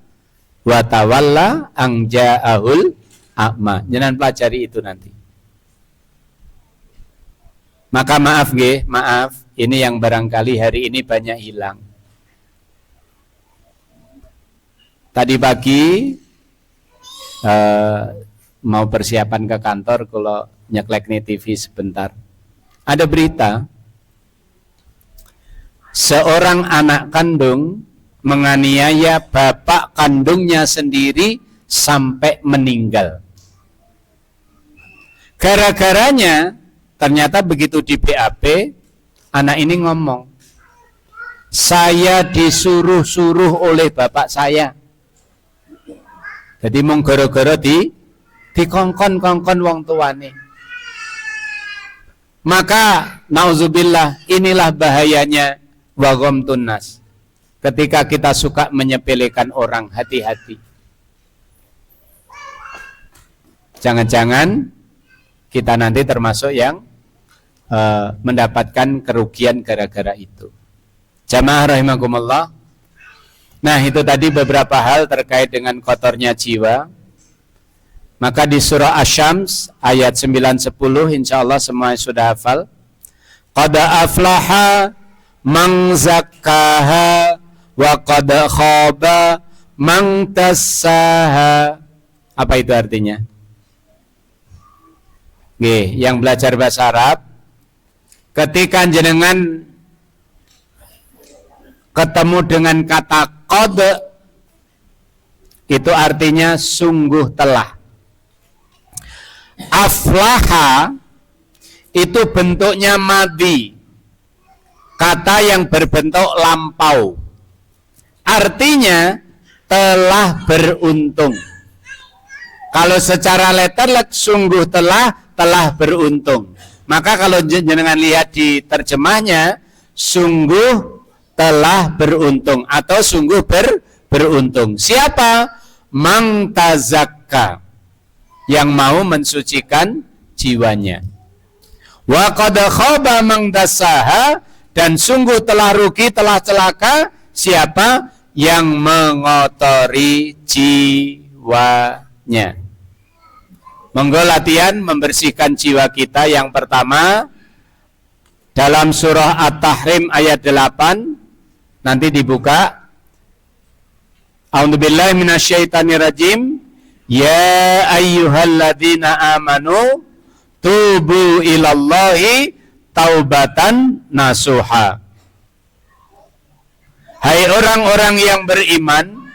wa tawalla ang ja'ahul a'ma. Jangan pelajari itu nanti. Maka maaf nggih, maaf, ini yang barangkali hari ini banyak hilang. Tadi pagi mau persiapan ke kantor, kalau nyeklek nih TV sebentar, ada berita seorang anak kandung menganiaya bapak kandungnya sendiri sampai meninggal. Gara-garanya ternyata begitu di BAP, anak ini ngomong, saya disuruh-suruh oleh bapak saya. Jadi mung gara-gara dikongkon-kongkon wong tuane. Maka nauzubillah, inilah bahayanya wa ghamtun nas. Ketika kita suka menyepelekan orang, hati-hati. Jangan-jangan kita nanti termasuk yang mendapatkan kerugian gara-gara itu. Jamaah rahimakumullah. Nah, itu tadi beberapa hal terkait dengan kotornya jiwa. Maka di surah Asy-Syams ayat 9-10 insyaallah semua sudah hafal. Qad aflaha man zakkaha wa qad khaba man dassaha. Apa itu artinya? Nggih, yang belajar bahasa Arab, ketika jenengan ketemu dengan kata qad, itu artinya sungguh telah. Aflaha itu bentuknya madhi, kata yang berbentuk lampau, artinya telah beruntung. Kalau secara letterlet sungguh telah beruntung. Maka kalau jenengan lihat di terjemahnya, sungguh telah beruntung atau sungguh beruntung. Siapa? Mang tazakka, yang mau mensucikan jiwanya. Wa qad khaba mang dassaha, dan sungguh telah rugi, telah celaka siapa yang mengotori jiwanya. Monggo latihan membersihkan jiwa kita. Yang pertama dalam surah At-Tahrim ayat 8, nanti dibuka. A'udzubillahi minasyaitonirrajim. Ya ayyuhalladzina amanu tubu ilallahi taubatan nasuha. Hai orang-orang yang beriman,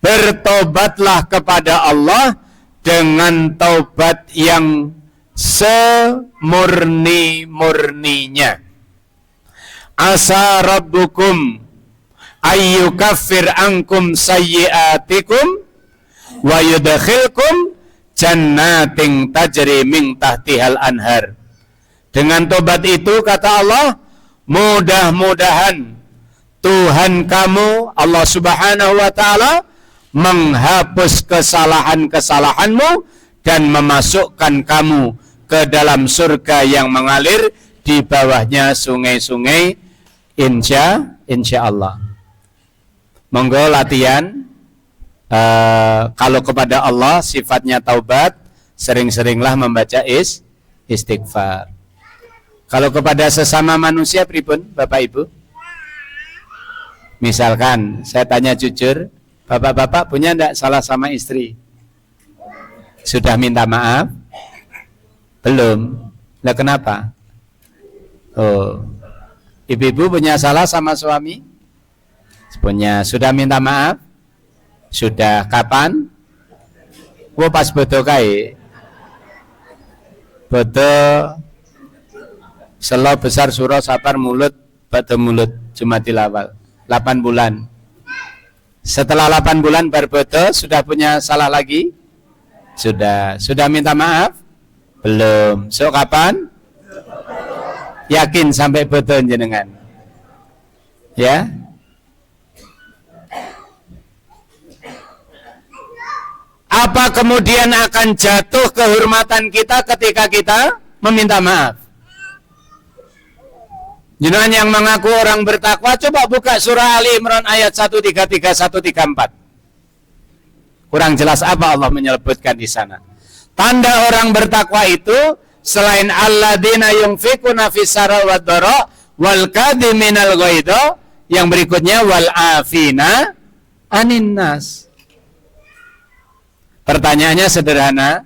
bertobatlah kepada Allah dengan taubat yang semurni-murninya. Asa rabbukum ayyukaffir ankum sayyiatikum wa yudkhilkum jannatin tajri min tahtihal anhar. Dengan tobat itu kata Allah, mudah-mudahan Tuhan kamu Allah Subhanahu wa taala menghapus kesalahan-kesalahanmu dan memasukkan kamu ke dalam surga yang mengalir di bawahnya sungai-sungai, insya Allah. Monggo latihan kalau kepada Allah sifatnya taubat, sering-seringlah membaca istighfar. Kalau kepada sesama manusia pripun Bapak Ibu? Misalkan saya tanya jujur, Bapak-bapak punya enggak salah sama istri? Sudah minta maaf? Belum. Lah kenapa? Oh. Ibu-ibu punya salah sama suami? Punya. Sudah minta maaf? Sudah. Kapan? Wo pas bodo kae. Bodo selo besar surah sabar mulut batu mulut Jumatil awal 8 bulan. Setelah 8 bulan berbodo sudah punya salah lagi? Sudah. Sudah minta maaf? Belum. So kapan? Yakin sampai bodo jenengan? Ya? Apa kemudian akan jatuh kehormatan kita ketika kita meminta maaf? Jenengan yang mengaku orang bertakwa, coba buka surah Ali Imran ayat 133, 134. Kurang jelas apa Allah menyebutkan di sana. Tanda orang bertakwa itu selain alladzina yunfikuna fis-sarra wad-dharra wal kadhiminal ghaidha, yang berikutnya wal afina anin nas. Pertanyaannya sederhana,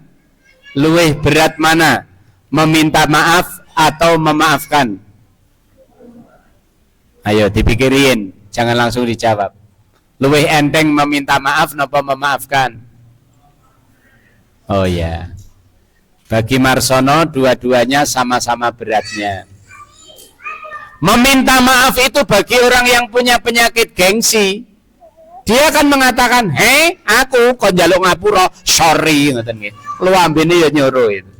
luwih berat mana? Meminta maaf atau memaafkan? Ayo dipikirin, jangan langsung dijawab. Luwih enteng meminta maaf napa memaafkan? Oh ya. Bagi Marsono dua-duanya sama-sama beratnya. Meminta maaf itu bagi orang yang punya penyakit gengsi. Dia akan mengatakan, "Hei, aku kok njaluk ngapura, sorry," ngoten nggih. Lu ambene ya nyuruh itu.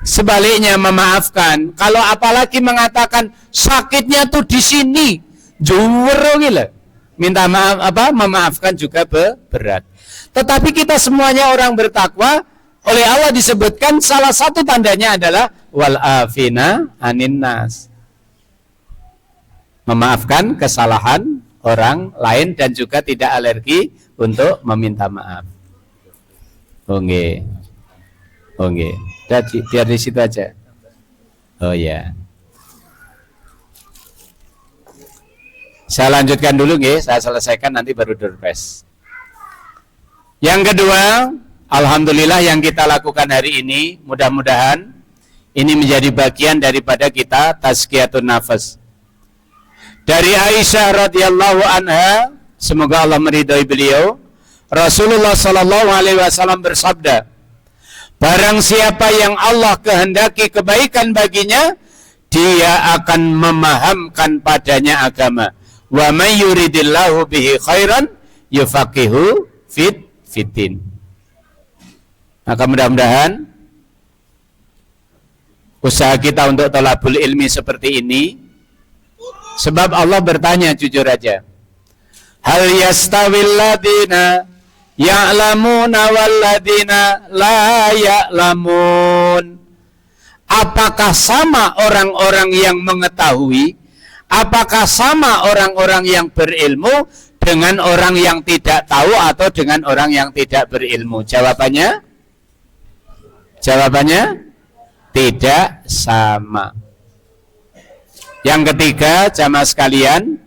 Sebaliknya memaafkan, kalau apalagi mengatakan sakitnya tuh di sini, jujur gila. Minta maaf apa? Memaafkan juga berat. Tetapi kita semuanya orang bertakwa, oleh Allah disebutkan salah satu tandanya adalah wal afina anin nas. Memaafkan kesalahan orang lain dan juga tidak alergi untuk meminta maaf. Oke. Oke. Biar di situ aja. Oh ya. Saya lanjutkan dulu nggih, saya selesaikan nanti baru dorpes. Yang kedua, alhamdulillah yang kita lakukan hari ini, mudah-mudahan ini menjadi bagian daripada kita tazkiyatun nafas. Dari Aisyah radhiyallahu anha, semoga Allah meridhai beliau, Rasulullah sallallahu alaihi wasallam bersabda, barang siapa yang Allah kehendaki kebaikan baginya, dia akan memahamkan padanya agama. Wa may yuridillahu bihi khairan yufaqihu fitin. Maka mudah-mudahan usaha kita untuk thalabul ilmi seperti ini, sebab Allah bertanya jujur aja, hal yastawil ladina ya'lamuna walladina la ya'lamun. Apakah sama orang-orang yang mengetahui? Apakah sama orang-orang yang berilmu dengan orang yang tidak tahu atau dengan orang yang tidak berilmu? Jawabannya tidak sama. Yang ketiga, jamaah sekalian,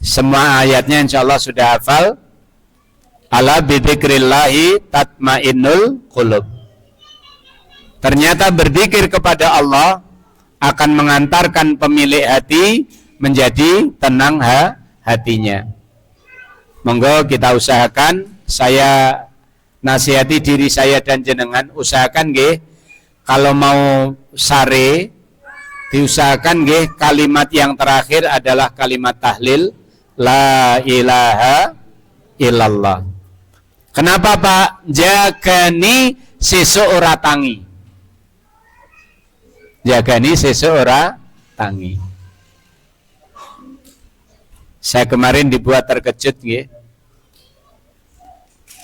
semua ayatnya insya Allah sudah hafal. Ala bidzikrillahi tatmainnul qulub. Ternyata berzikir kepada Allah akan mengantarkan pemilik hati menjadi tenang hatinya. Monggo kita usahakan, saya nasihati diri saya dan jenengan, usahakan nggih kalau mau sare diusahakan nggih kalimat yang terakhir adalah kalimat tahlil la ilaha illallah. Kenapa Pak? Jagani sesuk ora tangi. Jagani sesuk ora tangi. Saya kemarin dibuat terkejut nggih.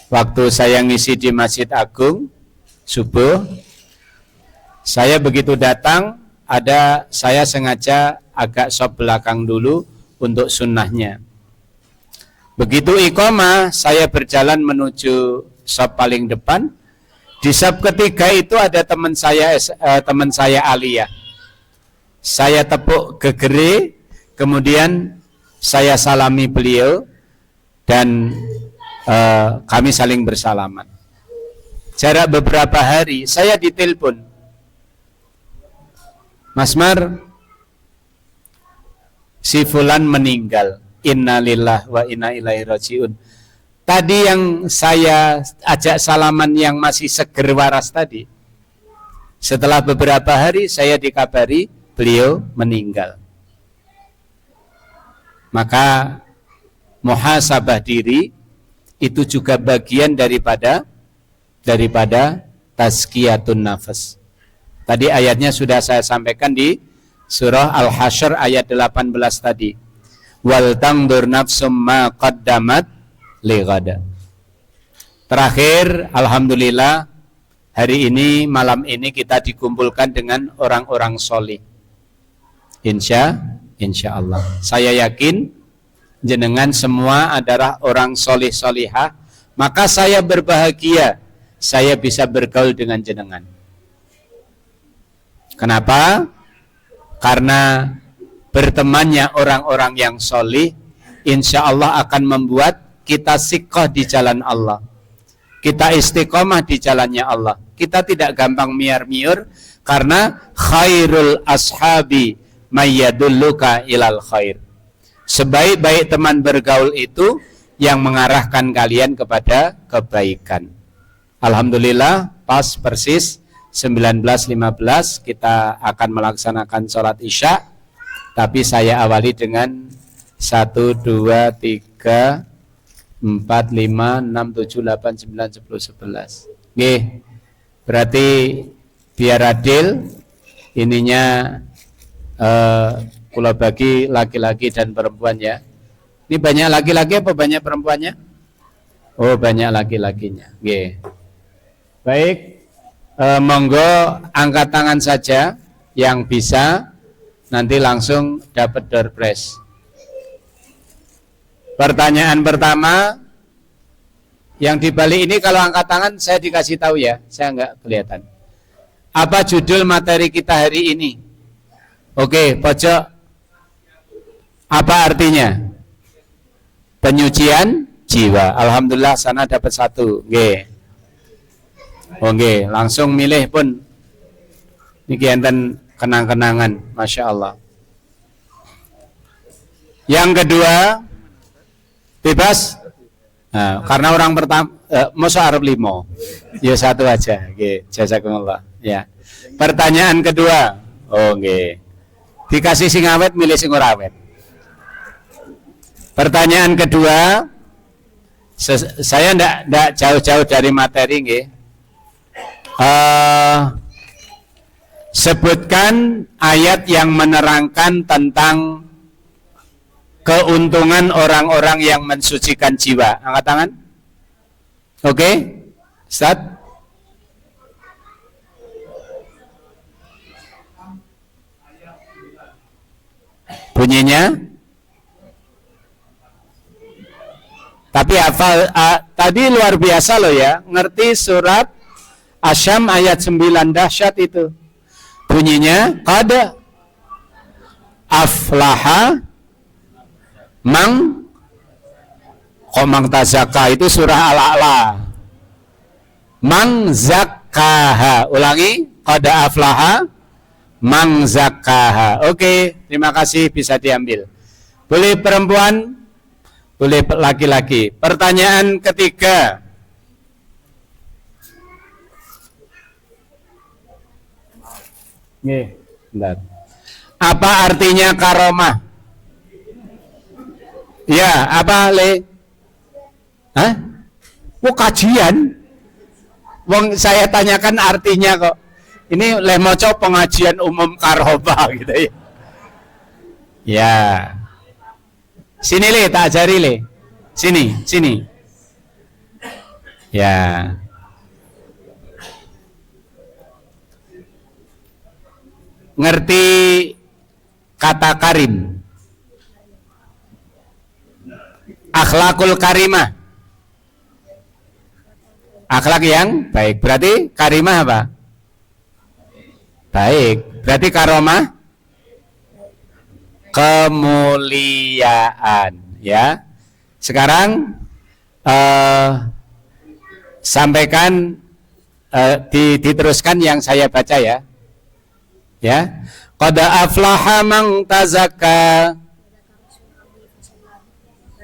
Waktu saya ngisi di Masjid Agung subuh, saya begitu datang, saya sengaja agak sop belakang dulu untuk sunnahnya. Begitu iqamah, saya berjalan menuju sop paling depan. Di sop ketiga itu ada teman saya Aliyah. Saya tepuk gegeri, kemudian saya salami beliau dan kami saling bersalaman. Jarak beberapa hari saya ditelepon, Mas Mar, si fulan meninggal. Innalillah wa inna ilaihi rajiun. Tadi yang saya ajak salaman yang masih seger waras tadi, setelah beberapa hari saya dikabari beliau meninggal. Maka muhasabah diri itu juga bagian daripada tazkiyatun nafas. Tadi ayatnya sudah saya sampaikan di surah Al-Hasyr ayat 18 tadi. Wal tangdur nafsum ma qaddamat lighada. Terakhir, alhamdulillah hari ini, malam ini kita dikumpulkan dengan orang-orang solih. Insya Allah. Saya yakin jenengan semua adalah orang solih solihah, maka saya berbahagia saya bisa bergaul dengan jenengan. Kenapa? Karena bertemannya orang-orang yang solih, insya Allah akan membuat kita siqah di jalan Allah. Kita istiqomah di jalannya Allah. Kita tidak gampang miar-miur, karena khairul ashabi mayyadulluka ilal khair. Sebaik-baik teman bergaul itu yang mengarahkan kalian kepada kebaikan. Alhamdulillah, pas persis 19.15 kita akan melaksanakan sholat isya. Tapi saya awali dengan 1, 2, 3, 4, 5, 6, 7, 8, 9, 10, 11. Nggih. Berarti biar adil, ininya kula bagi laki-laki dan perempuan ya. Ini banyak laki-laki apa banyak perempuannya? Oh, banyak laki-lakinya. Nggih. Baik. Monggo angkat tangan saja yang bisa. Nanti langsung dapat door prize. Pertanyaan pertama, yang di balik ini kalau angkat tangan saya dikasih tahu ya, saya nggak kelihatan. Apa judul materi kita hari ini? Oke, pojok. Apa artinya? Penyucian jiwa. Alhamdulillah sana dapat 1. Nggih. Oke, langsung milih pun. Niki enten kenang-kenangan, Masya Allah. Yang kedua, bebas. Nah, karena orang pertama, masa Arab 5, ya 1 aja. Oke, jazakumullah. Ya. Pertanyaan kedua, oke, dikasih sing awet, milih sing ora awet. Pertanyaan kedua, saya ndak jauh-jauh dari materi, nggih. Sebutkan ayat yang menerangkan tentang keuntungan orang-orang yang mensucikan jiwa. Angkat tangan. Oke, Ustaz. Bunyinya. Tapi hafal, tadi luar biasa loh ya, ngerti surat Asyam ayat 9, dahsyat itu. Bunyinya qad aflaha mang tazakka, itu surah Al-A'la. Mang zakkaha, ulangi, qad aflaha mang zakkaha. Oke, terima kasih, bisa diambil. Boleh perempuan, boleh laki-laki. Pertanyaan ketiga. Nggih, bentar. Apa artinya karomah? Ya, apa Le? Hah? Wah, kajian. Wong saya tanyakan artinya kok. Ini leh maca pengajian umum karoba gitu ya. Ya. Sini le, tak ajari le. Sini. Ya. Ngerti kata karim? Akhlakul karimah. Akhlak yang baik. Berarti karimah apa? Baik. Berarti karomah kemuliaan, ya. Sekarang sampaikan diteruskan yang saya baca ya. Ya. Qad aflaha man tazakka.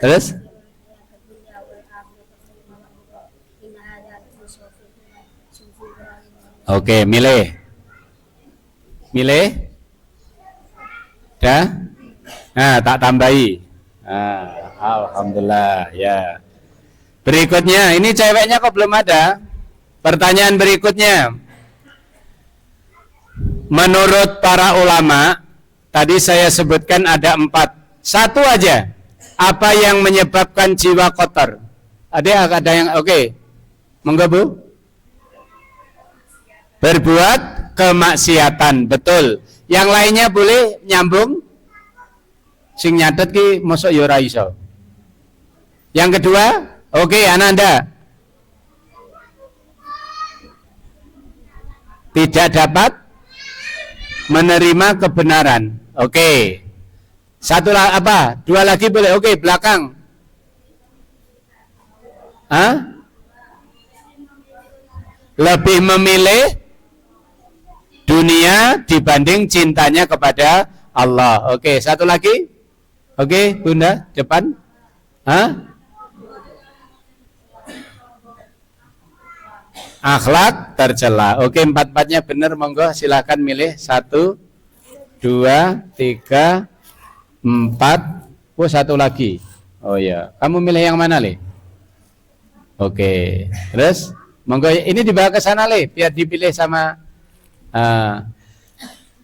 Terus? Oke, milih. Dah? Nah, tak tambahi. Alhamdulillah, ya. Berikutnya, ini ceweknya kok belum ada? Pertanyaan berikutnya. Menurut para ulama, tadi saya sebutkan ada 4. Satu aja. Apa yang menyebabkan jiwa kotor? Ada yang oke. Monggo Bu. Berbuat kemaksiatan, betul. Yang lainnya boleh nyambung? Sing nyatet ki mosok ya ora iso. Yang kedua, oke, Ananda. Tidak dapat menerima kebenaran. Oke. Satu apa? Dua lagi boleh. Oke, belakang. Lebih memilih dunia dibanding cintanya kepada Allah. Oke, satu lagi. Oke, Bunda, depan. Akhlak tercela. Oke, 4-4-nya benar, monggo silakan milih 1, 2, 3, 4. Oh, satu lagi. Oh ya, kamu milih yang mana, Le? Oke, terus monggo ini dibawa ke sana, Le, biar dipilih sama.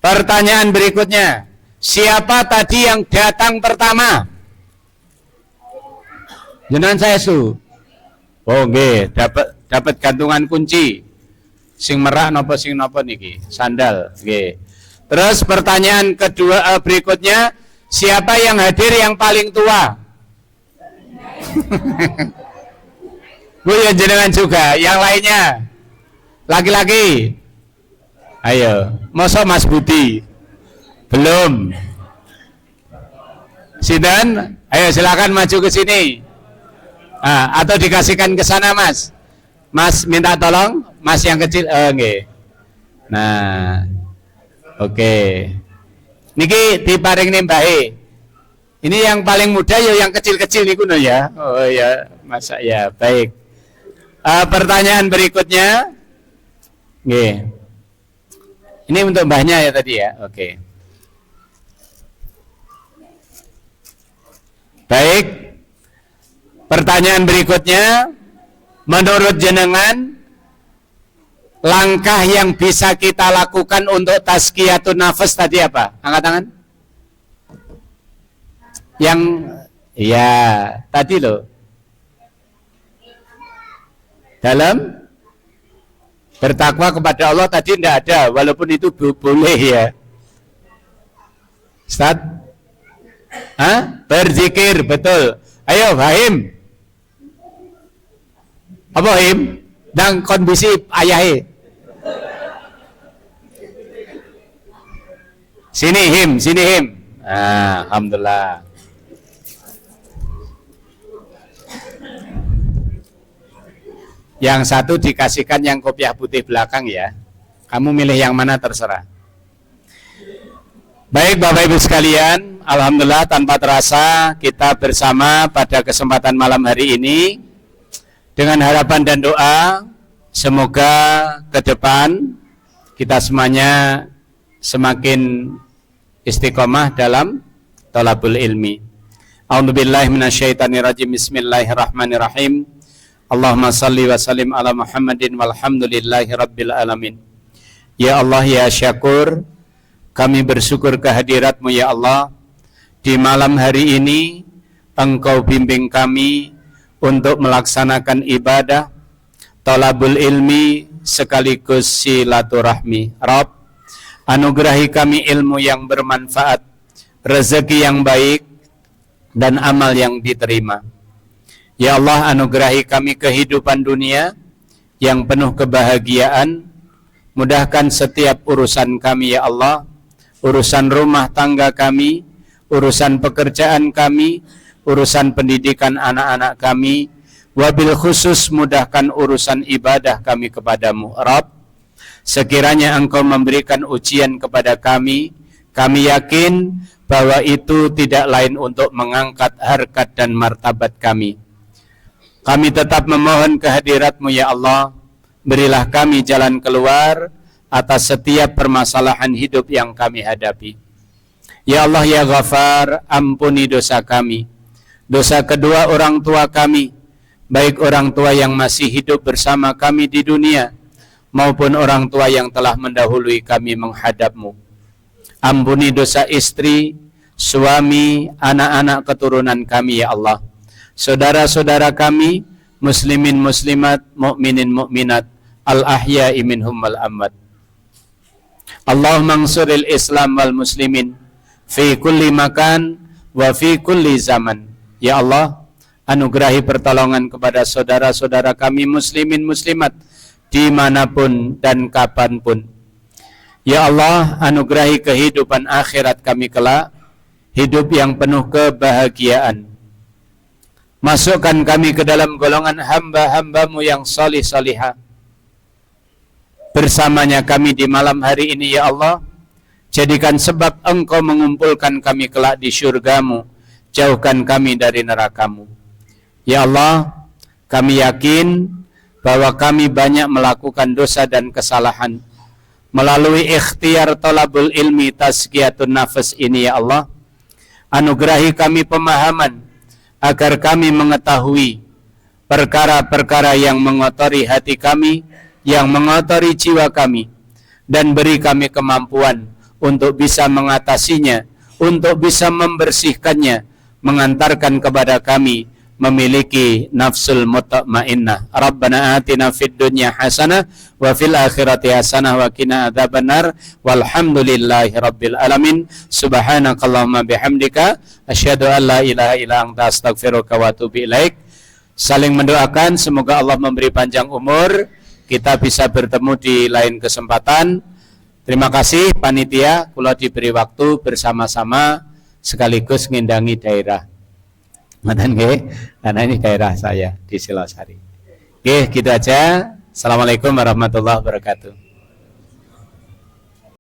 Pertanyaan berikutnya, siapa tadi yang datang pertama? Jenengan saya su. Oh nggih, dapat gantungan kunci. Sing merak napa sing napa niki? Sandal, nggih. Terus pertanyaan kedua berikutnya, siapa yang hadir yang paling tua? Bu ya jenengan juga, yang lainnya laki-laki. Ayo, masa Mas Budi? Belum. Sinten? Ayo silakan maju ke sini. Atau dikasihkan ke sana, Mas. Mas minta tolong, Mas yang kecil. Nggih. Nah. Oke. Niki diparingne Mbak. Ini yang paling muda ya yang kecil-kecil niku no ya. Oh ya, masa ya, baik. Pertanyaan berikutnya. Nggih. Ini untuk mbahnya ya tadi ya. Oke. Baik. Pertanyaan berikutnya, menurut jenengan langkah yang bisa kita lakukan untuk tazkiyatun nafas tadi apa? Angkat tangan. Yang ya tadi loh. Dalam bertakwa kepada Allah tadi tidak ada, walaupun itu boleh ya. Ustaz? Berzikir, betul. Ayo, Fahim. Apa Him? Dan kondisi ayahe. Sini Him. Alhamdulillah. Yang satu dikasihkan yang kopiah putih belakang ya. Kamu milih yang mana terserah. Baik Bapak Ibu sekalian, alhamdulillah tanpa terasa kita bersama pada kesempatan malam hari ini dengan harapan dan doa semoga ke depan kita semuanya semakin istiqomah dalam thalabul ilmi. A'udzubillahi minasyaitonirrajim. Bismillahirrahmanirrahim. Allahumma salli wa sallim ala Muhammadin walhamdulillahi rabbil alamin. Ya Allah ya Syakur, kami bersyukur kehadirat-Mu ya Allah. Di malam hari ini Engkau bimbing kami untuk melaksanakan ibadah thalabul ilmi sekaligus silaturahmi. Rabb, anugerahi kami ilmu yang bermanfaat, rezeki yang baik, dan amal yang diterima. Ya Allah, anugerahi kami kehidupan dunia yang penuh kebahagiaan. Mudahkan setiap urusan kami ya Allah, urusan rumah tangga kami, urusan pekerjaan kami, urusan pendidikan anak-anak kami. Wabil khusus mudahkan urusan ibadah kami kepadamu. Rabb, sekiranya Engkau memberikan ujian kepada kami yakin bahwa itu tidak lain untuk mengangkat harkat dan martabat kami. Kami tetap memohon kehadirat-Mu ya Allah. Berilah kami jalan keluar atas setiap permasalahan hidup yang kami hadapi. Ya Allah ya Ghafar, ampuni dosa kami, dosa kedua orang tua kami, baik orang tua yang masih hidup bersama kami di dunia maupun orang tua yang telah mendahului kami menghadap-Mu. Ampuni dosa istri, suami, anak-anak keturunan kami ya Allah. Saudara-saudara kami, muslimin muslimat, mukminin mukminat, al-ahya'i minhum wal amwat. Allahumma ansuril Islam wal muslimin fi kulli makan wa fi kulli zaman. Ya Allah, anugerahi pertolongan kepada saudara-saudara kami muslimin muslimat dimanapun dan kapanpun. Ya Allah, anugerahi kehidupan akhirat kami kelak, hidup yang penuh kebahagiaan. Masukkan kami ke dalam golongan hamba-hamba-Mu yang salih-salihah. Bersamanya kami di malam hari ini ya Allah. Jadikan sebab Engkau mengumpulkan kami kelak di syurga-Mu. Jauhkan kami dari neraka-Mu. Ya Allah, kami yakin bahwa kami banyak melakukan dosa dan kesalahan. Melalui ikhtiar thalabul ilmi tazkiyatun nafas ini ya Allah. Anugerahi kami pemahaman agar kami mengetahui perkara-perkara yang mengotori hati kami, yang mengotori jiwa kami, dan beri kami kemampuan untuk bisa mengatasinya, untuk bisa membersihkannya, mengantarkan kepada kami memiliki nafsul mutmainnah. Rabbana atina fid dunya hasanah wa fil akhirati hasanah wa qina adzabannar. Walhamdulillahi rabbil alamin. Subhanakallahumma bihamdika asyhadu an la ilaha illa anta astaghfiruka wa atubu ilaik. Saling mendoakan semoga Allah memberi panjang umur, kita bisa bertemu di lain kesempatan. Terima kasih panitia, kula diberi waktu bersama-sama sekaligus ngindangi daerah. Matan nggih, karena ini daerah saya di Silosari. Oke, gitu aja. Assalamualaikum warahmatullahi wabarakatuh.